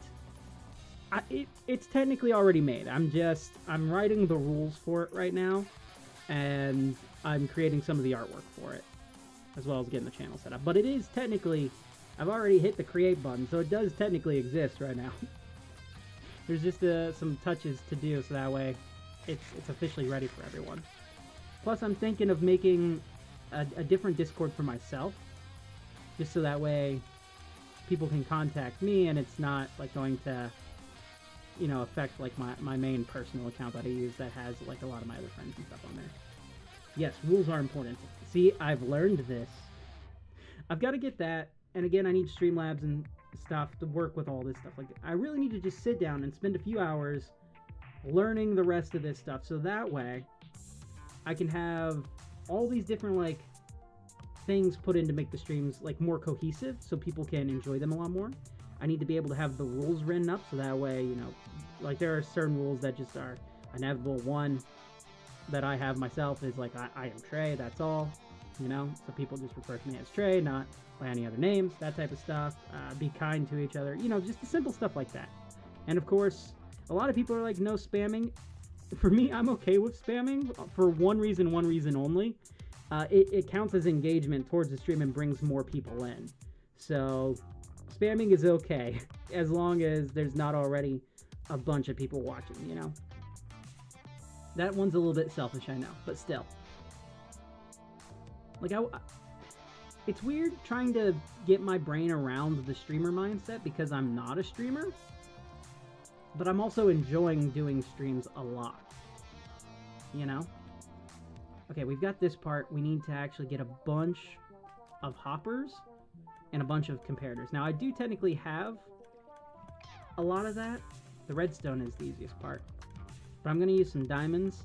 It's technically already made. I'm writing the rules for it right now, and I'm creating some of the artwork for it, as well as getting the channel set up. But it is technically, I've already hit the create button, so it does technically exist right now. There's just some touches to do, so that way it's officially ready for everyone. Plus, I'm thinking of making a different Discord for myself, just so that way people can contact me, and it's not like going to you know, affect like my main personal account that I use that has like a lot of my other friends and stuff on there. Yes, rules are important. See, I've learned this. I've got to get that, and again, I need Streamlabs and stuff to work with all this stuff. Like, I really need to just sit down and spend a few hours learning the rest of this stuff, so that way I can have all these different like things put in to make the streams like more cohesive, so people can enjoy them a lot more. I need to be able to have the rules written up, so that way, you know, like there are certain rules that just are inevitable. One that I have myself is like I am Trey, that's all. You know, so people just refer to me as Trey, not by any other names, that type of stuff. Be kind to each other, you know, just the simple stuff like that. And of course, a lot of people are like, no spamming. For me, I'm okay with spamming for one reason only. It counts as engagement towards the stream and brings more people in. So spamming is okay, as long as there's not already a bunch of people watching, you know. That one's a little bit selfish, I know, but still. Like, it's weird trying to get my brain around the streamer mindset because I'm not a streamer, but I'm also enjoying doing streams a lot, you know? Okay, we've got this part. We need to actually get a bunch of hoppers and a bunch of comparators. Now, I do technically have a lot of that. The redstone is the easiest part, but I'm going to use some diamonds,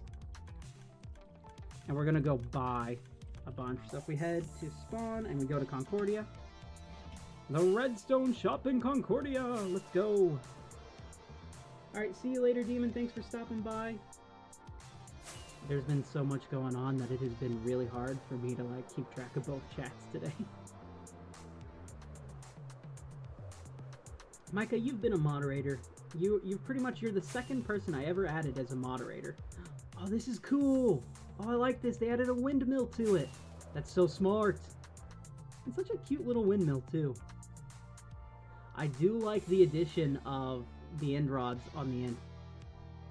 and we're going to go buy a bunch. So if we head to spawn and we go to Concordia, the redstone shop in Concordia, let's go. Alright, see you later, Demon. Thanks for stopping by. There's been so much going on that it has been really hard for me to like keep track of both chats today. Micah, you've been a moderator. You're the second person I ever added as a moderator. Oh, this is cool. Oh, I like this. They added a windmill to it. That's so smart. It's such a cute little windmill, too. I do like the addition of the end rods on the end.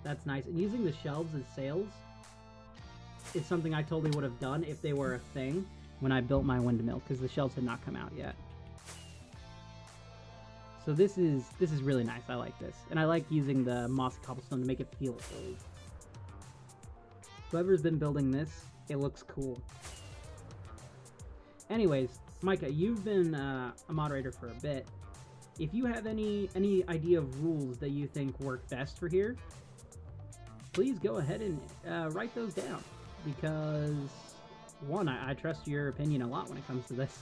That's nice. And using the shelves as sails is something I totally would have done if they were a thing when I built my windmill, because the shelves had not come out yet. So this is really nice. I like this. And I like using the mossy cobblestone to make it feel old. Whoever's been building this, it looks cool. Anyways, Micah, you've been a moderator for a bit. If you have any idea of rules that you think work best for here, please go ahead and write those down. Because, one, I trust your opinion a lot when it comes to this.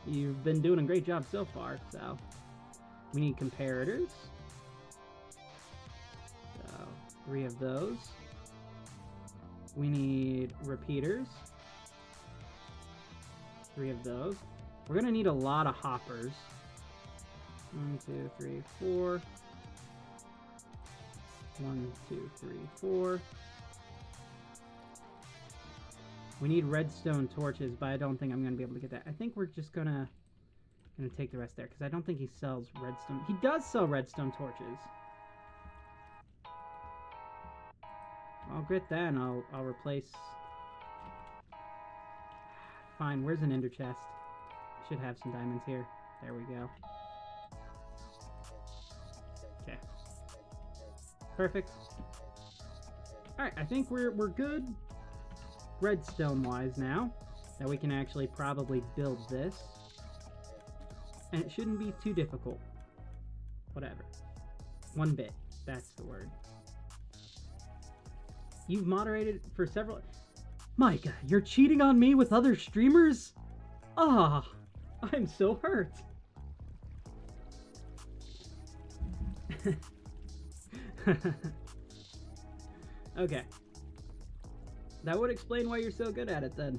You've been doing a great job so far, so... We need comparators. So, 3 of those. We need repeaters. 3 of those. We're gonna need a lot of hoppers. 1, 2, 3, 4. 1, 2, 3, 4. We need redstone torches, but I don't think I'm gonna be able to get that. I think we're just gonna take the rest there, because I don't think he sells redstone. He does sell redstone torches. I'll get that and I'll replace... Fine, where's an ender chest? Should have some diamonds here. There we go. Okay. Perfect. Alright, I think we're good redstone-wise now. That we can actually probably build this. And it shouldn't be too difficult. Whatever. 1 bit. That's the word. You've moderated for several... Micah, you're cheating on me with other streamers? Ah, I'm so hurt. Okay. That would explain why you're so good at it then.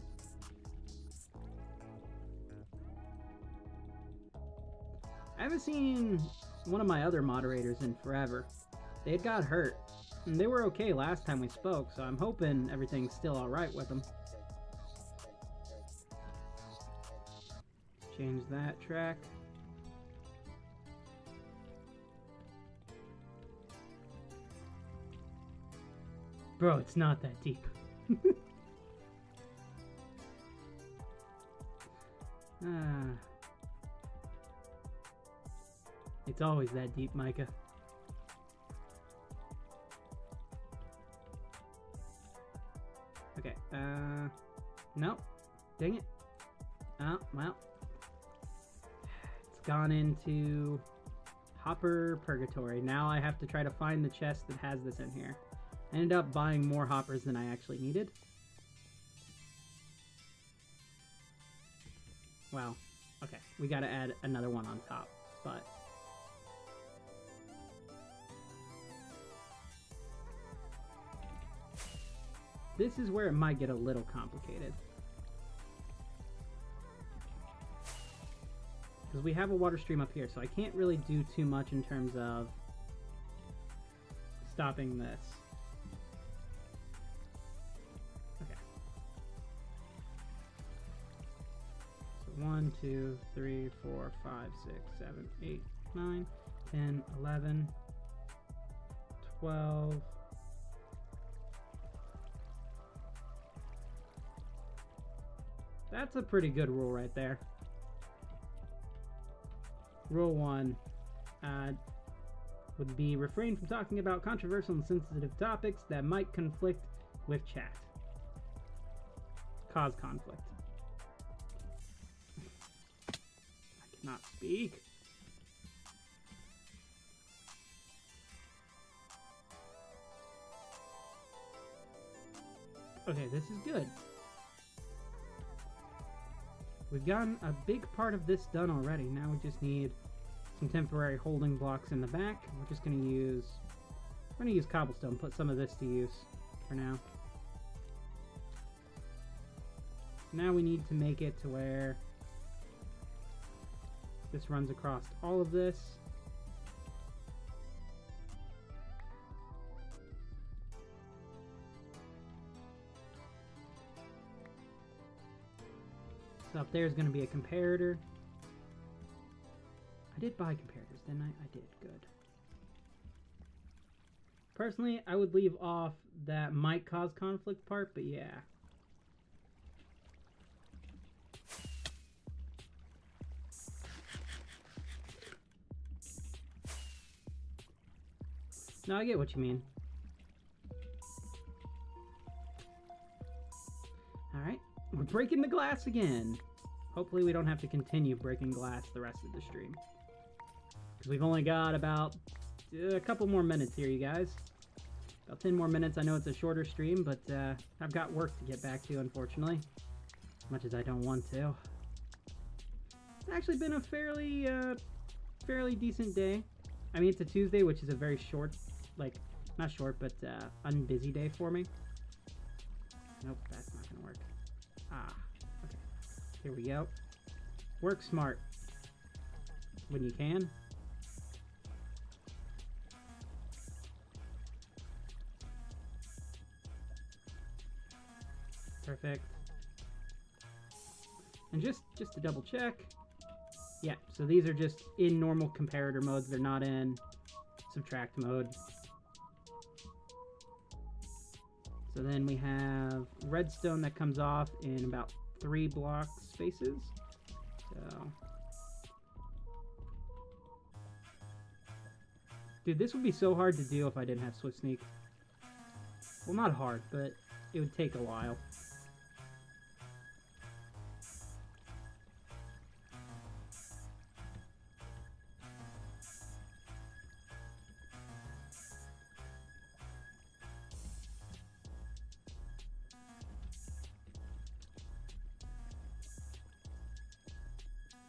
I haven't seen one of my other moderators in forever. They had got hurt, and they were okay last time we spoke, so I'm hoping everything's still alright with them. Change that track. Bro, it's not that deep. It's always that deep, Micah. gone into Hopper Purgatory. Now I have to try to find the chest that has this in here. I ended up buying more hoppers than I actually needed. Well, okay, we gotta add another one on top, but... this is where it might get a little complicated. Because we have a water stream up here, so I can't really do too much in terms of stopping this. Okay. So 1, 2, 3, 4, 5, 6, 7, 8, 9, 10, 11, 12... That's a pretty good rule right there. Rule 1 would be refrain from talking about controversial and sensitive topics that might conflict with chat. Cause conflict. I cannot speak. Okay, this is good. We've gotten a big part of this done already. Now we just need some temporary holding blocks in the back. We're just going to use... we're going to use cobblestone, put some of this to use for now. Now we need to make it to where this runs across all of this. So up there is going to be a comparator. I did buy comparators, didn't I? I did. Good. Personally, I would leave off that might cause conflict part, but yeah. No, I get what you mean. Alright. We're breaking the glass again. Hopefully we don't have to continue breaking glass the rest of the stream. Because we've only got about a couple more minutes here, you guys. About 10 more minutes. I know it's a shorter stream, but I've got work to get back to, unfortunately. As much as I don't want to. It's actually been a fairly decent day. I mean, it's a Tuesday, which is a very short, like, not short, but unbusy day for me. Nope, that's not gonna work. Ah, okay. Here we go. Work smart when you can. Perfect. And just to double check, yeah, so these are just in normal comparator modes. They're not in subtract mode. So then we have redstone that comes off in about 3 block spaces. So, dude, this would be so hard to do if I didn't have Swift Sneak. Well, not hard, but it would take a while.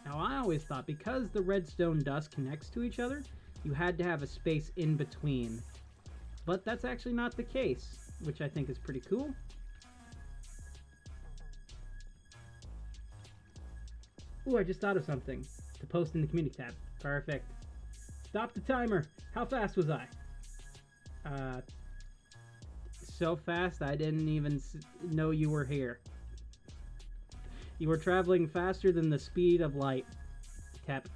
Now, I always thought because the redstone dust connects to each other, you had to have a space in between. But that's actually not the case, which I think is pretty cool. Ooh, I just thought of something to post in the community tab. Perfect. Stop the timer. How fast was I? So fast I didn't even know you were here. You were traveling faster than the speed of light. Tap.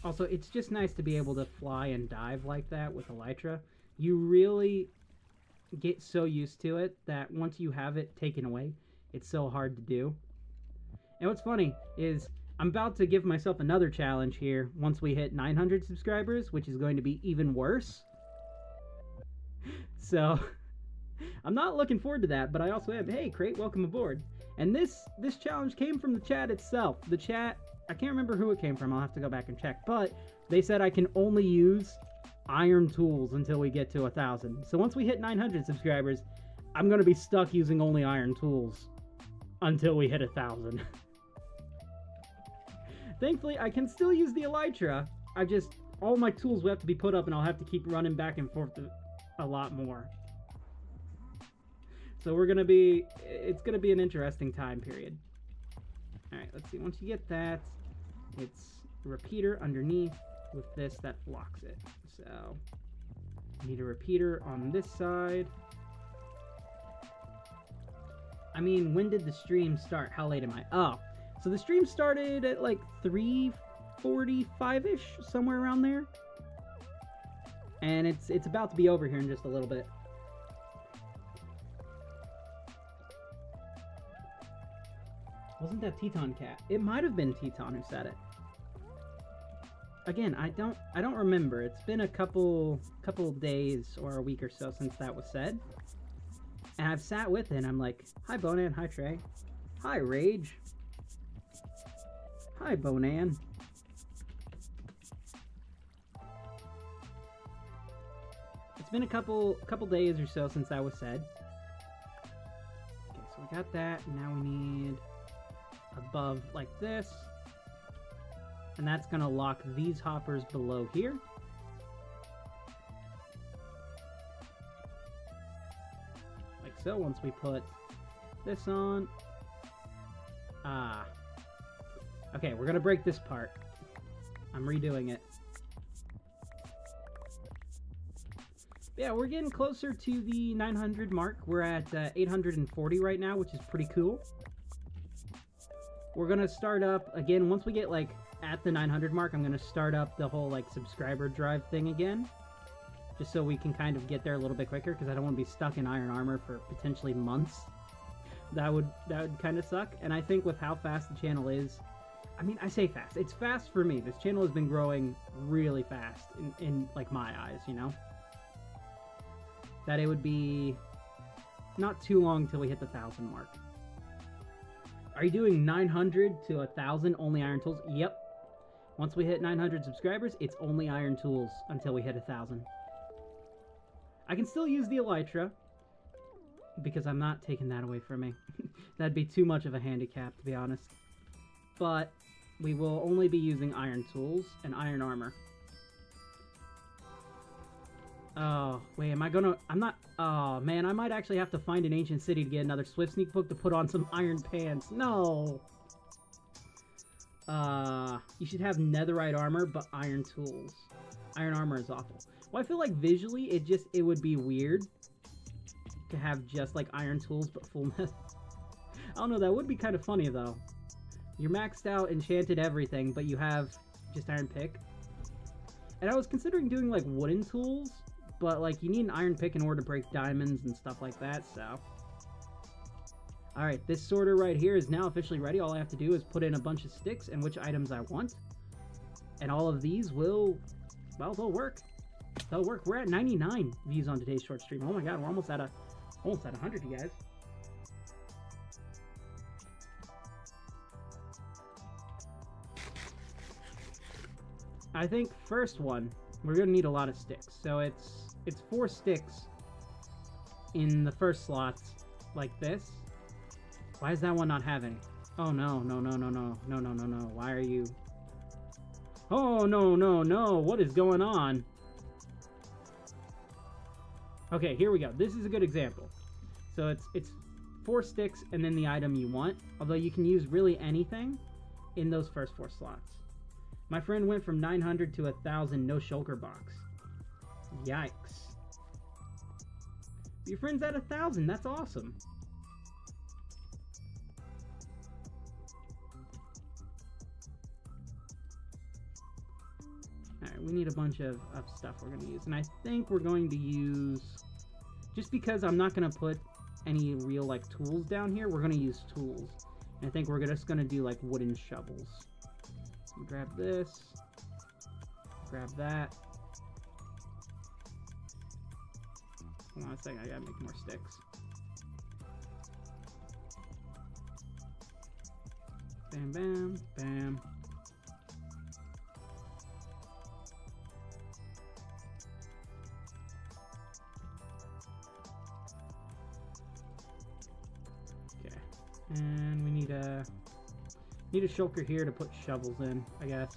Also, it's just nice to be able to fly and dive like that with Elytra. You really get so used to it that once you have it taken away, it's so hard to do. And what's funny is I'm about to give myself another challenge here once we hit 900 subscribers, which is going to be even worse. So I'm not looking forward to that, but I also am. Hey, Crate, welcome aboard. And this challenge came from the chat itself. The chat, I can't remember who it came from. I'll have to go back and check. But they said I can only use iron tools until we get to 1,000. So once we hit 900 subscribers, I'm going to be stuck using only iron tools until we hit 1,000. Thankfully, I can still use the elytra. All my tools will have to be put up, and I'll have to keep running back and forth a lot more. So it's gonna be an interesting time period. All right, let's see. Once you get that, it's a repeater underneath with this that blocks it. So I need a repeater on this side. I mean, when did the stream start? How late am I? Oh, so the stream started at like 3:45-ish, somewhere around there. And it's about to be over here in just a little bit. Wasn't that Teton Cat? It might have been Teton who said it. Again, I don't remember. It's been a couple days or a week or so since that was said. And I've sat with it and I'm like, hi Bonan, hi Trey. Hi Rage. Hi Bonan. It's been a couple days or so since that was said. Okay, so we got that. Now we need above like this. And that's gonna lock these hoppers below here. Like so, once we put this on. Okay, we're gonna break this part. I'm redoing it. Yeah, we're getting closer to the 900 mark. We're at 840 right now, which is pretty cool. We're gonna start up again once we get like at the 900 mark. I'm gonna start up the whole like subscriber drive thing again, just so we can kind of get there a little bit quicker, because I don't want to be stuck in iron armor for potentially months. That would kind of suck. And I think with how fast the channel is, I mean, I say fast, it's fast for me. This channel has been growing really fast in like my eyes, you know, that it would be not too long till we hit the 1,000 mark. Are you doing 900 to 1,000 only iron tools? Yep. Once we hit 900 subscribers, it's only iron tools until we hit 1,000. I can still use the elytra, because I'm not taking that away from me. That'd be too much of a handicap, to be honest. But we will only be using iron tools and iron armor. Oh, wait, oh man, I might actually have to find an ancient city to get another Swift Sneak book to put on some iron pants. No! You should have netherite armor, but iron tools. Iron armor is awful. Well, I feel like visually, it would be weird to have just like iron tools, but full net. I don't know, that would be kind of funny though. You're maxed out, enchanted everything, but you have just iron pick. And I was considering doing like wooden tools, but like you need an iron pick in order to break diamonds and stuff like that, so. Alright, this sorter right here is now officially ready. All I have to do is put in a bunch of sticks and which items I want. And all of these will, well, they'll work. They'll work. We're at 99 views on today's short stream. Oh my god, we're almost at 100, you guys. I think first one, we're gonna need a lot of sticks. So it's 4 sticks in the first slots, like this. Why is that one not having? Oh no, no, no, no, no, no, no, no, no. Why are you? Oh no, no, no. What is going on? Okay, here we go. This is a good example. So it's 4 sticks and then the item you want. Although you can use really anything in those first 4 slots. My friend went from 900 to 1,000, no shulker box. Yikes. Your friend's at 1,000, that's awesome. Alright, we need a bunch of stuff we're going to use. And I think we're going to use, just because I'm not going to put any real like tools down here, we're going to use tools. And I think we're just gonna do like wooden shovels. Grab this. Grab that. Hold on a second, I gotta make more sticks. Bam, bam, bam. Okay, and we need a shulker here to put shovels in, I guess.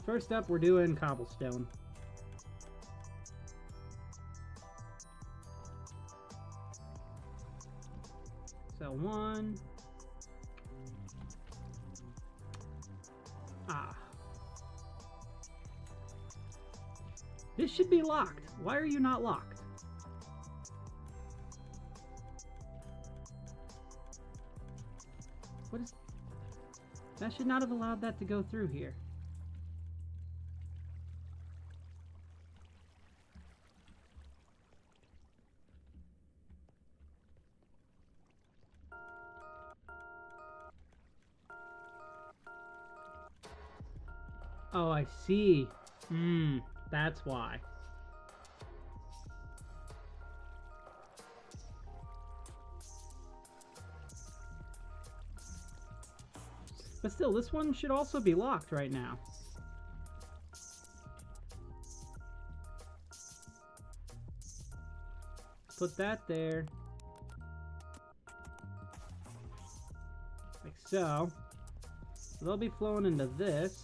First up, we're doing cobblestone. So 1. This should be locked. Why are you not locked? What is... That should not have allowed that to go through here. Oh, I see. That's why. But still, this one should also be locked right now. Put that there. Like so. So they'll be flowing into this.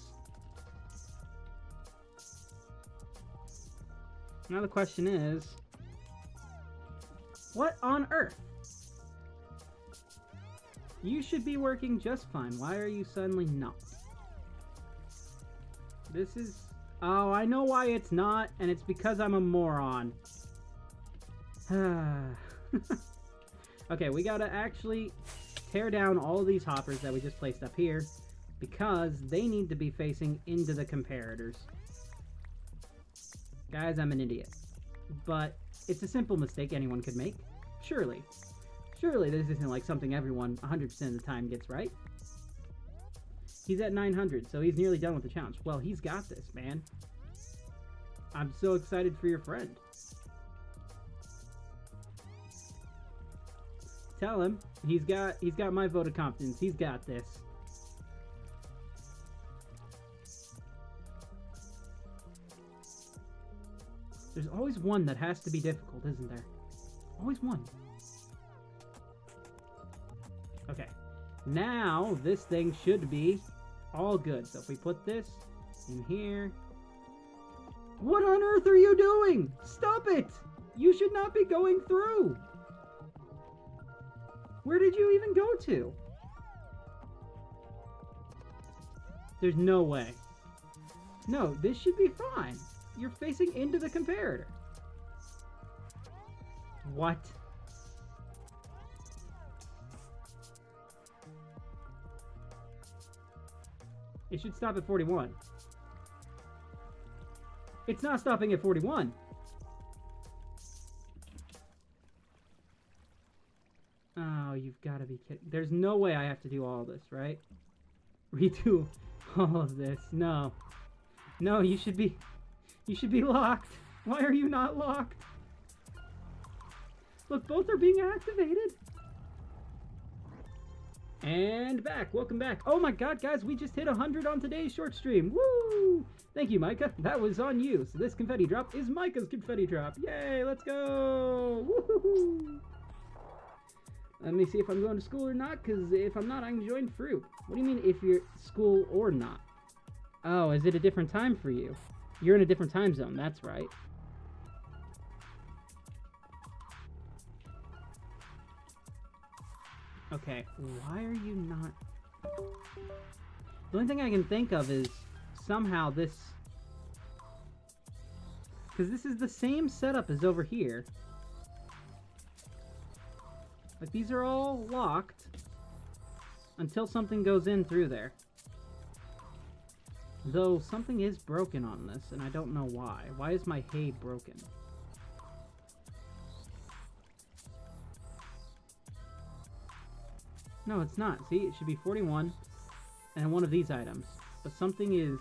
Now the question is, what on earth? You should be working just fine. Why are you suddenly not? This is... Oh, I know why it's not, and it's because I'm a moron. Okay, we gotta actually tear down all of these hoppers that we just placed up here, because they need to be facing into the comparators. Guys, I'm an idiot. But it's a simple mistake anyone could make. Surely. Surely this isn't like something everyone 100% of the time gets right. He's at 900, so he's nearly done with the challenge. Well, he's got this, man. I'm so excited for your friend. Tell him he's got my vote of confidence. He's got this. There's always one that has to be difficult, isn't there? Always one. Okay. Now, this thing should be all good. So if we put this in here... What on earth are you doing? Stop it! You should not be going through! Where did you even go to? There's no way. No, this should be fine. You're facing into the comparator. What? It should stop at 41. It's not stopping at 41. Oh, you've got to be kidding. There's no way I have to do all this, right? Redo all of this. No. No, you should be locked. Why are you not locked? Look, both are being activated. And back. Welcome back. Oh my god, guys, we just hit 100 on today's short stream. Woo! Thank you, Micah. That was on you. So this confetti drop is Micah's confetti drop. Yay, let's go! Woohoo! Let me see if I'm going to school or not, because if I'm not, I can join Fruit. What do you mean if you're school or not? Oh, is it a different time for you? You're in a different time zone, that's right. Okay, why are you not... The only thing I can think of is somehow this... Because this is the same setup as over here. Like, these are all locked until something goes in through there. Though something is broken on this, and I don't know why. Why is my hay broken? No, it's not. See, it should be 41 and one of these items. But something is...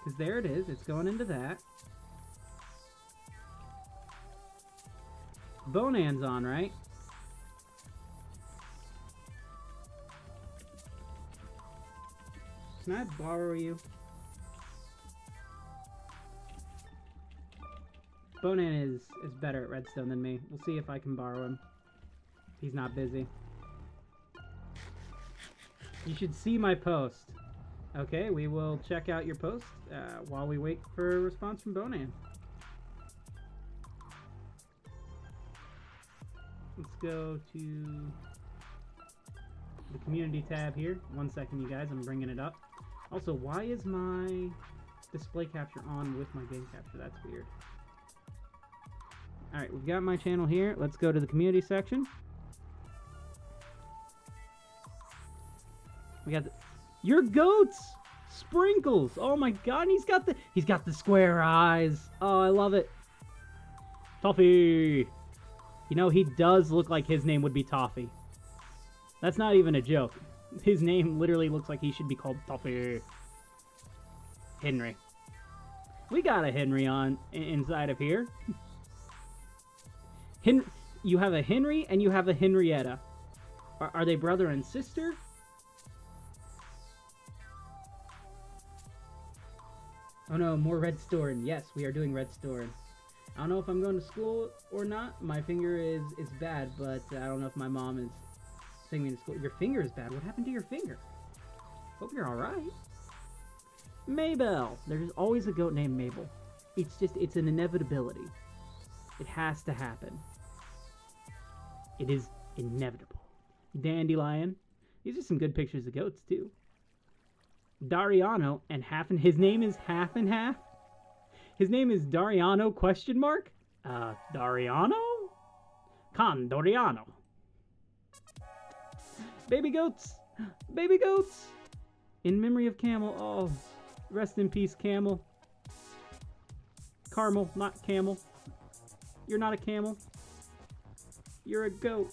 Because there it is. It's going into that. Bonan's on, right? Can I borrow you? Bonan is better at redstone than me. We'll see if I can borrow him. He's not busy. You should see my post. Okay, we will check out your post while we wait for a response from Bonan. Let's go to the community tab here. 1 second, you guys. I'm bringing it up. Also, why is my display capture on with my game capture? That's weird. Alright, we've got my channel here. Let's go to the community section. We got your goats! Sprinkles! Oh my god, and he's got the square eyes. Oh, I love it. Toffee! You know, he does look like his name would be Toffee. That's not even a joke. His name literally looks like he should be called Toffee. Henry. We got a Henry on inside of here. You have a Henry and you have a Henrietta. Are they brother and sister? Oh no, more redstone. Yes, we are doing redstone. I don't know if I'm going to school or not. My finger is bad, but I don't know if my mom is sending me to school. Your finger is bad? What happened to your finger? Hope you're alright. Mabel! There's always a goat named Mabel. It's an inevitability. It has to happen. It is inevitable. Dandelion. These are some good pictures of goats, too. Dariano and half and his name is half and half? His name is Dariano question mark? Dariano? Con Doriano. Baby goats! Baby goats! In memory of Camel. Oh, rest in peace, Camel. Caramel, not camel. You're not a camel. You're a goat.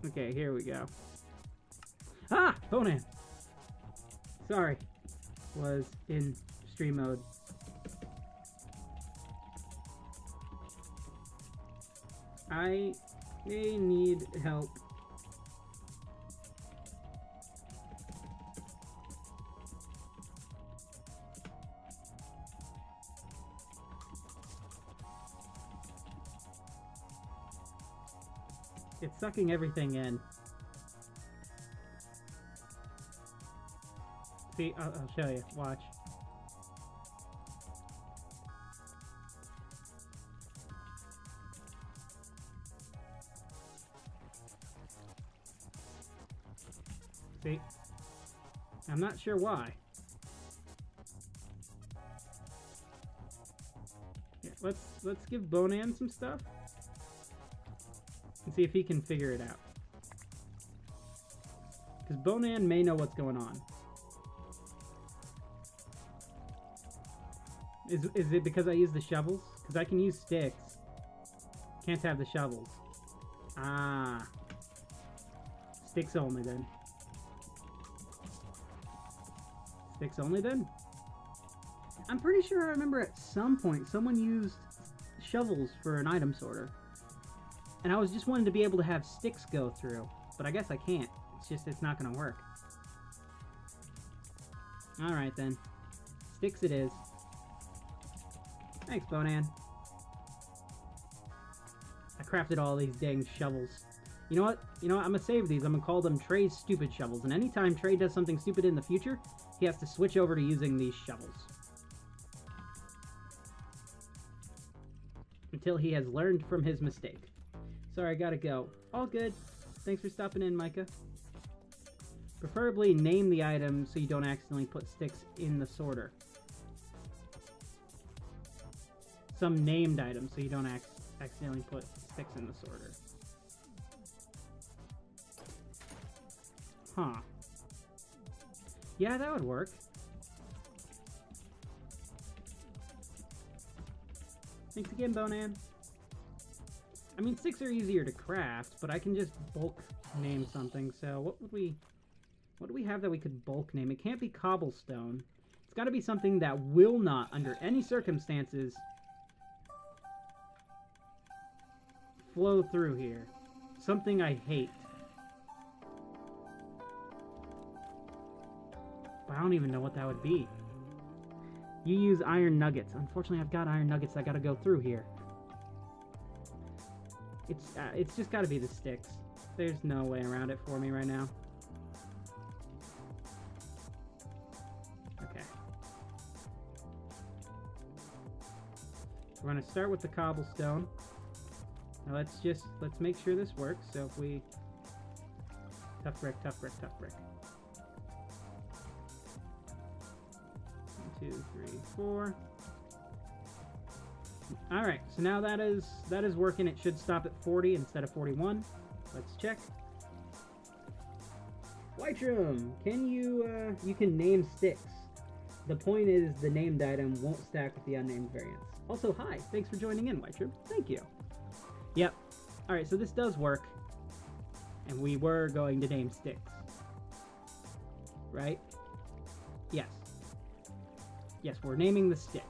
Okay, here we go. Ah! Bonan! Sorry. Was in stream mode. I may need help. It's sucking everything in. See, I'll show you. Watch. See? I'm not sure why. Here, let's give Bonan some stuff and see if he can figure it out. Because Bonan may know what's going on. Is it because I use the shovels? Because I can use sticks. Can't have the shovels. Ah. Sticks only then. Sticks only then? I'm pretty sure I remember at some point someone used shovels for an item sorter. And I was just wanting to be able to have sticks go through. But I guess I can't. It's not going to work. Alright then. Sticks it is. Thanks, Bonan. I crafted all these dang shovels. You know what? I'm gonna save these. I'm gonna call them Trey's stupid shovels. And anytime Trey does something stupid in the future, he has to switch over to using these shovels. Until he has learned from his mistake. Sorry, I gotta go. All good. Thanks for stopping in, Micah. Preferably name the item so you don't accidentally put sticks in the sorter. Some named items so you don't accidentally put sticks in the sorter. Huh. Yeah, that would work. Thanks again, Bonan. I mean, sticks are easier to craft, but I can just bulk name something. So what do we have that we could bulk name? It can't be cobblestone. It's got to be something that will not, under any circumstances, flow through here. Something I hate. But I don't even know what that would be. You use iron nuggets. Unfortunately, I've got iron nuggets that got to go through here. It's just got to be the sticks. There's no way around it for me right now. Okay. So we're going to start with the cobblestone. Now let's make sure this works. So if we... Tough brick, tough brick, tough brick. 1, 2, 3, 4. Alright, so now that is working. It should stop at 40 instead of 41. Let's check. Whiteroom, can you can name sticks. The point is the named item won't stack with the unnamed variants. Also, hi, thanks for joining in, Whiteroom. Thank you. Yep. Alright, so this does work. And we were going to name sticks. Right? Yes. Yes, we're naming the sticks.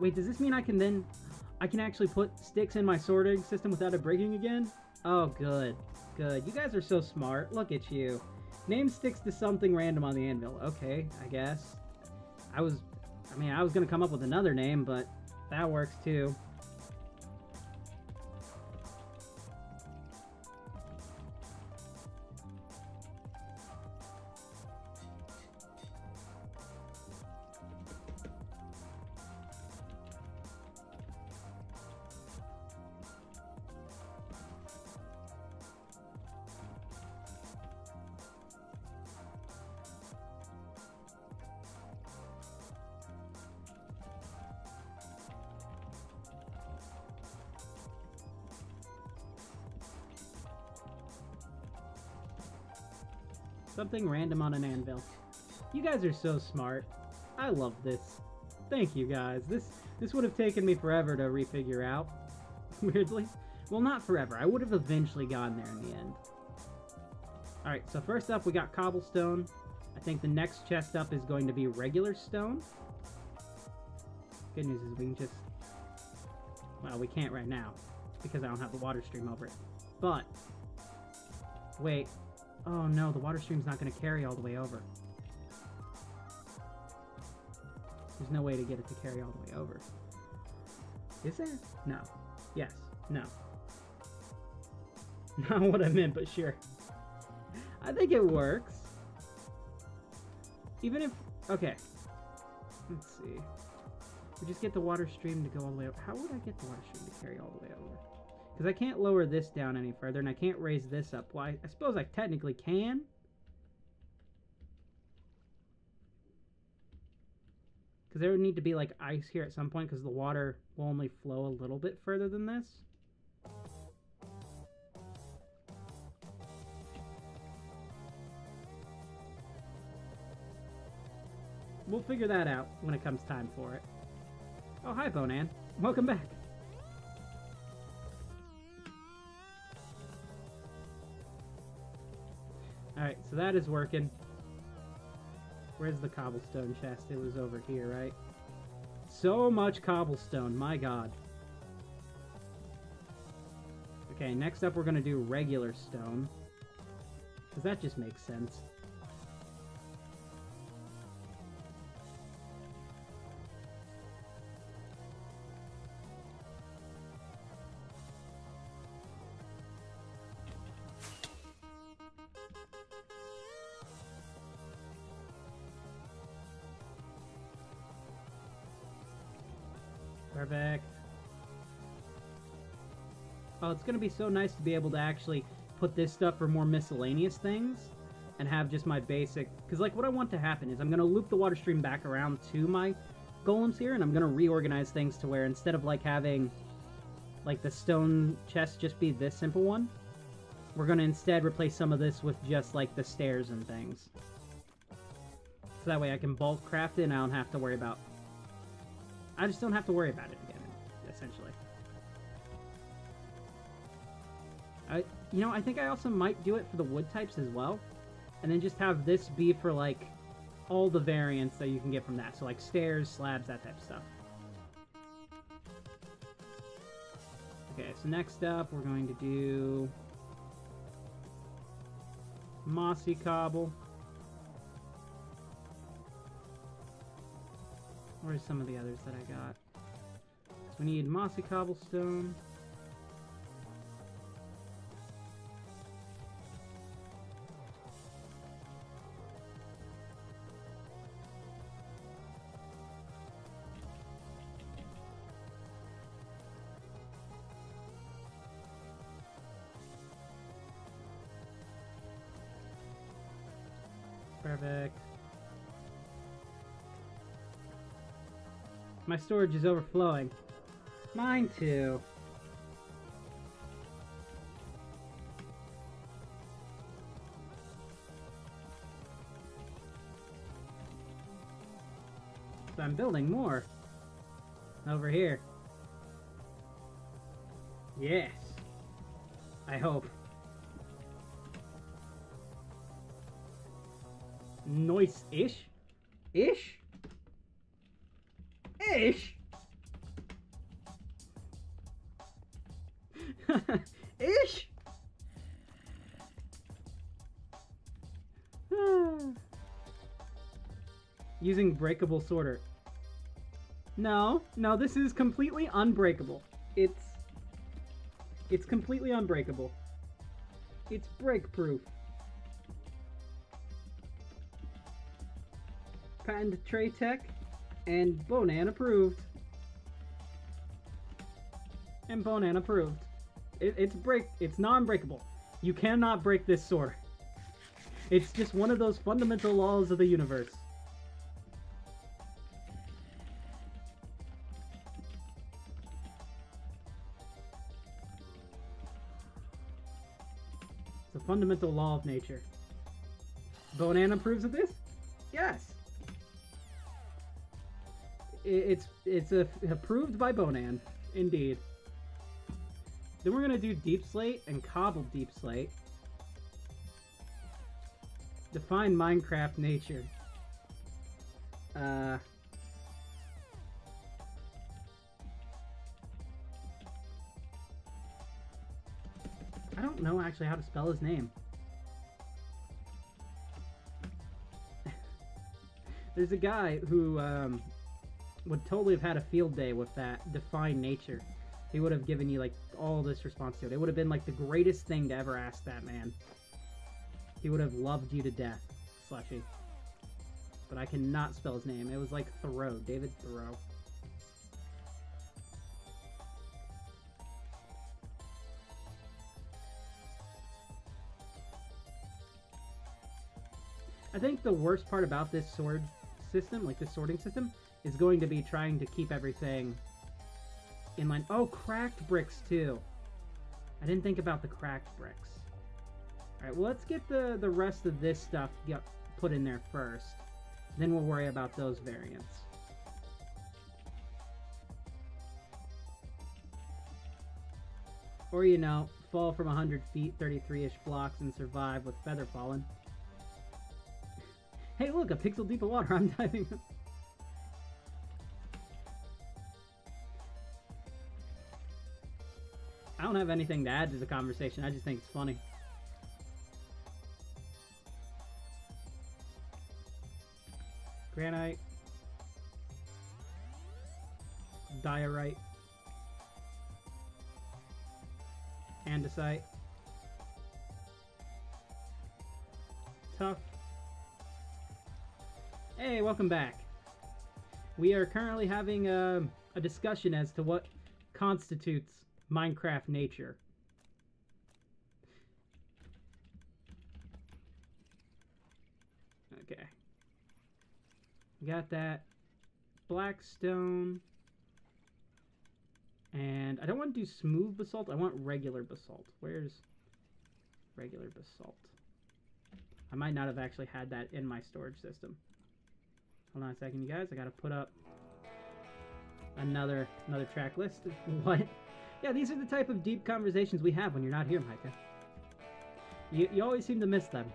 Wait, does this mean I can actually put sticks in my sorting system without it breaking again? Oh, good. Good. You guys are so smart. Look at you. Name sticks to something random on the anvil. Okay, I guess. I was gonna come up with another name, but that works too. Something random on an anvil. You guys are so smart. I love this. Thank you guys. This would have taken me forever to refigure out. Weirdly. Well, not forever. I would have eventually gotten there in the end. Alright, so first up we got cobblestone. I think the next chest up is going to be regular stone. Good news is we can just... Well, we can't right now. Because I don't have the water stream over it. But... Wait. Oh no, the water stream's not going to carry all the way over. There's no way to get it to carry all the way over. Is there? No. Yes. No. Not what I meant, but sure. I think it works. Even if... Okay. Let's see. We just get the water stream to go all the way over. How would I get the water stream to carry all the way over? Because I can't lower this down any further, and I can't raise this up. Well, I suppose I technically can. Because there would need to be, like, ice here at some point, because the water will only flow a little bit further than this. We'll figure that out when it comes time for it. Oh, hi, Bonan. Welcome back. Alright, so that is working. Where's the cobblestone chest? It was over here, right? So much cobblestone, my god. Okay, next up we're going to do regular stone. Because that just makes sense. Perfect. Oh, it's going to be so nice to be able to actually put this stuff for more miscellaneous things and have just my basic... Because, like, what I want to happen is I'm going to loop the water stream back around to my golems here, and I'm going to reorganize things to where instead of, like, having, like, the stone chest just be this simple one, we're going to instead replace some of this with just, like, the stairs and things. So that way I can bulk craft it and I don't have to worry about... I just don't have to worry about it again, essentially. You know, I think I also might do it for the wood types as well. And then just have this be for, like, all the variants that you can get from that. So, like, stairs, slabs, that type of stuff. Okay, so next up, we're going to do... mossy cobble. Where's some of the others that I got? So we need mossy cobblestone. Perfect. My storage is overflowing. Mine too. So I'm building more. Over here. Yes. I hope. Nice-ish? Ish? Ish? Ish? Using breakable sorter. No, this is completely unbreakable. It's completely unbreakable. It's break-proof. Patent tray tech and Bonan approved. And Bonan approved. It's non-breakable. You cannot break this sword. It's just one of those fundamental laws of the universe. It's a fundamental law of nature. Bonan approves of this? Yes. It's approved by Bonan, indeed. Then we're gonna do deep slate and cobbled deep slate. Define Minecraft nature. I don't know actually how to spell his name. There's a guy who would totally have had a field day with that define nature. He would have given you like all this response to it. It would have been like the greatest thing to ever ask that man. He would have loved you to death, Slushy. But I cannot spell his name. It was like Thoreau, David Thoreau. I think the worst part about this sword system, like this sorting system, is going to be trying to keep everything in line. Oh, cracked bricks too. I didn't think about the cracked bricks. Alright, well let's get the rest of this stuff put in there first. Then we'll worry about those variants. Or, you know, fall from 100 feet, 33-ish blocks, and survive with feather falling. Hey look, a pixel deep of water, I'm diving. I don't have anything to add to the conversation, I just think it's funny. Granite. Diorite. Andesite. Tough. Hey, welcome back. We are currently having a discussion as to what constitutes Minecraft nature. Okay. Got that. Blackstone. And I don't want to do smooth basalt. I want regular basalt. Where's... regular basalt. I might not have actually had that in my storage system. Hold on a second, you guys. I gotta put up another track list. What? Yeah, these are the type of deep conversations we have when you're not here, Micah. You always seem to miss them.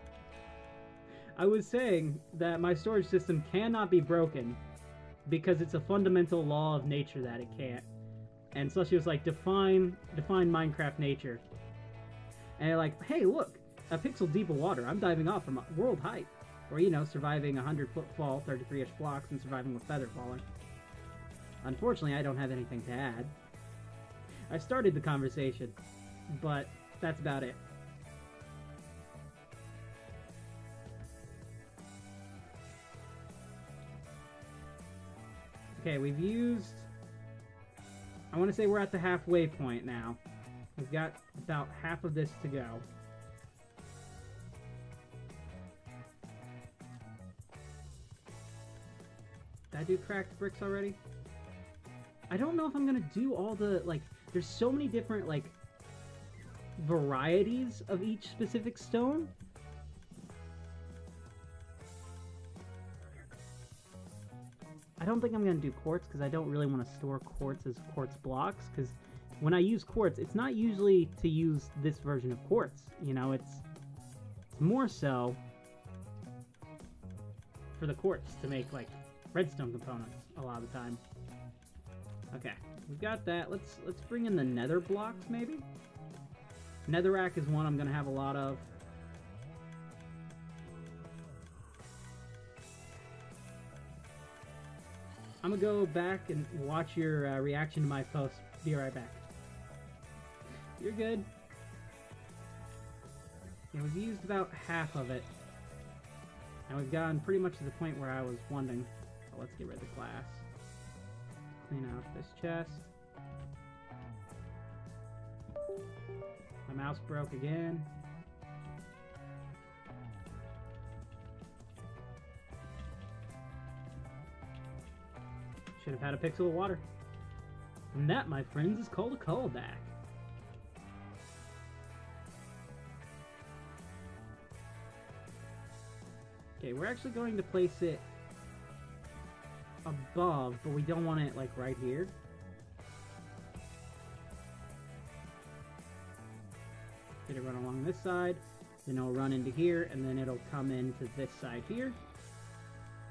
I was saying that my storage system cannot be broken because it's a fundamental law of nature that it can't. And so she was like, define Minecraft nature. And they're like, hey, look, a pixel deep of water. I'm diving off from world height. Or, you know, surviving a 100-foot fall, 33-inch blocks, and surviving with feather falling. Unfortunately, I don't have anything to add. I started the conversation, but that's about it. Okay, we've used... I want to say we're at the halfway point now. We've got about half of this to go. Did I do cracked bricks already? I don't know if I'm gonna do all the, like, there's so many different, like, varieties of each specific stone. I don't think I'm gonna do quartz because I don't really want to store quartz as quartz blocks, because when I use quartz, it's not usually to use this version of quartz. You know, it's more so for the quartz to make, like, redstone components a lot of the time. Okay, we've got that. Let's bring in the nether blocks, maybe? Netherrack is one I'm gonna have a lot of. I'm gonna go back and watch your reaction to my post. Be right back. You're good. Yeah, we've used about half of it. And we've gotten pretty much to the point where I was wanting. So let's get rid of the glass. Clean out this chest. My mouse broke again. Should have had a pixel of water. And that, my friends, is called a callback. Okay, we're actually going to place it above, but we don't want it, like, right here. Get it run along this side, then it'll run into here, and then it'll come into this side here.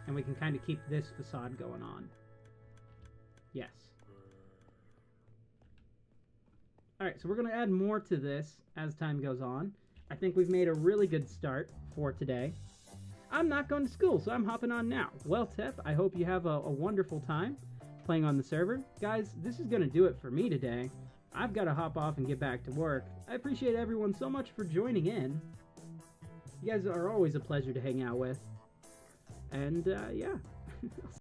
And we can kind of keep this facade going on. Yes. Alright, so we're going to add more to this as time goes on. I think we've made a really good start for today. I'm not going to school, so I'm hopping on now. Well, Tep, I hope you have a wonderful time playing on the server. Guys, this is going to do it for me today. I've got to hop off and get back to work. I appreciate everyone so much for joining in. You guys are always a pleasure to hang out with. And, yeah.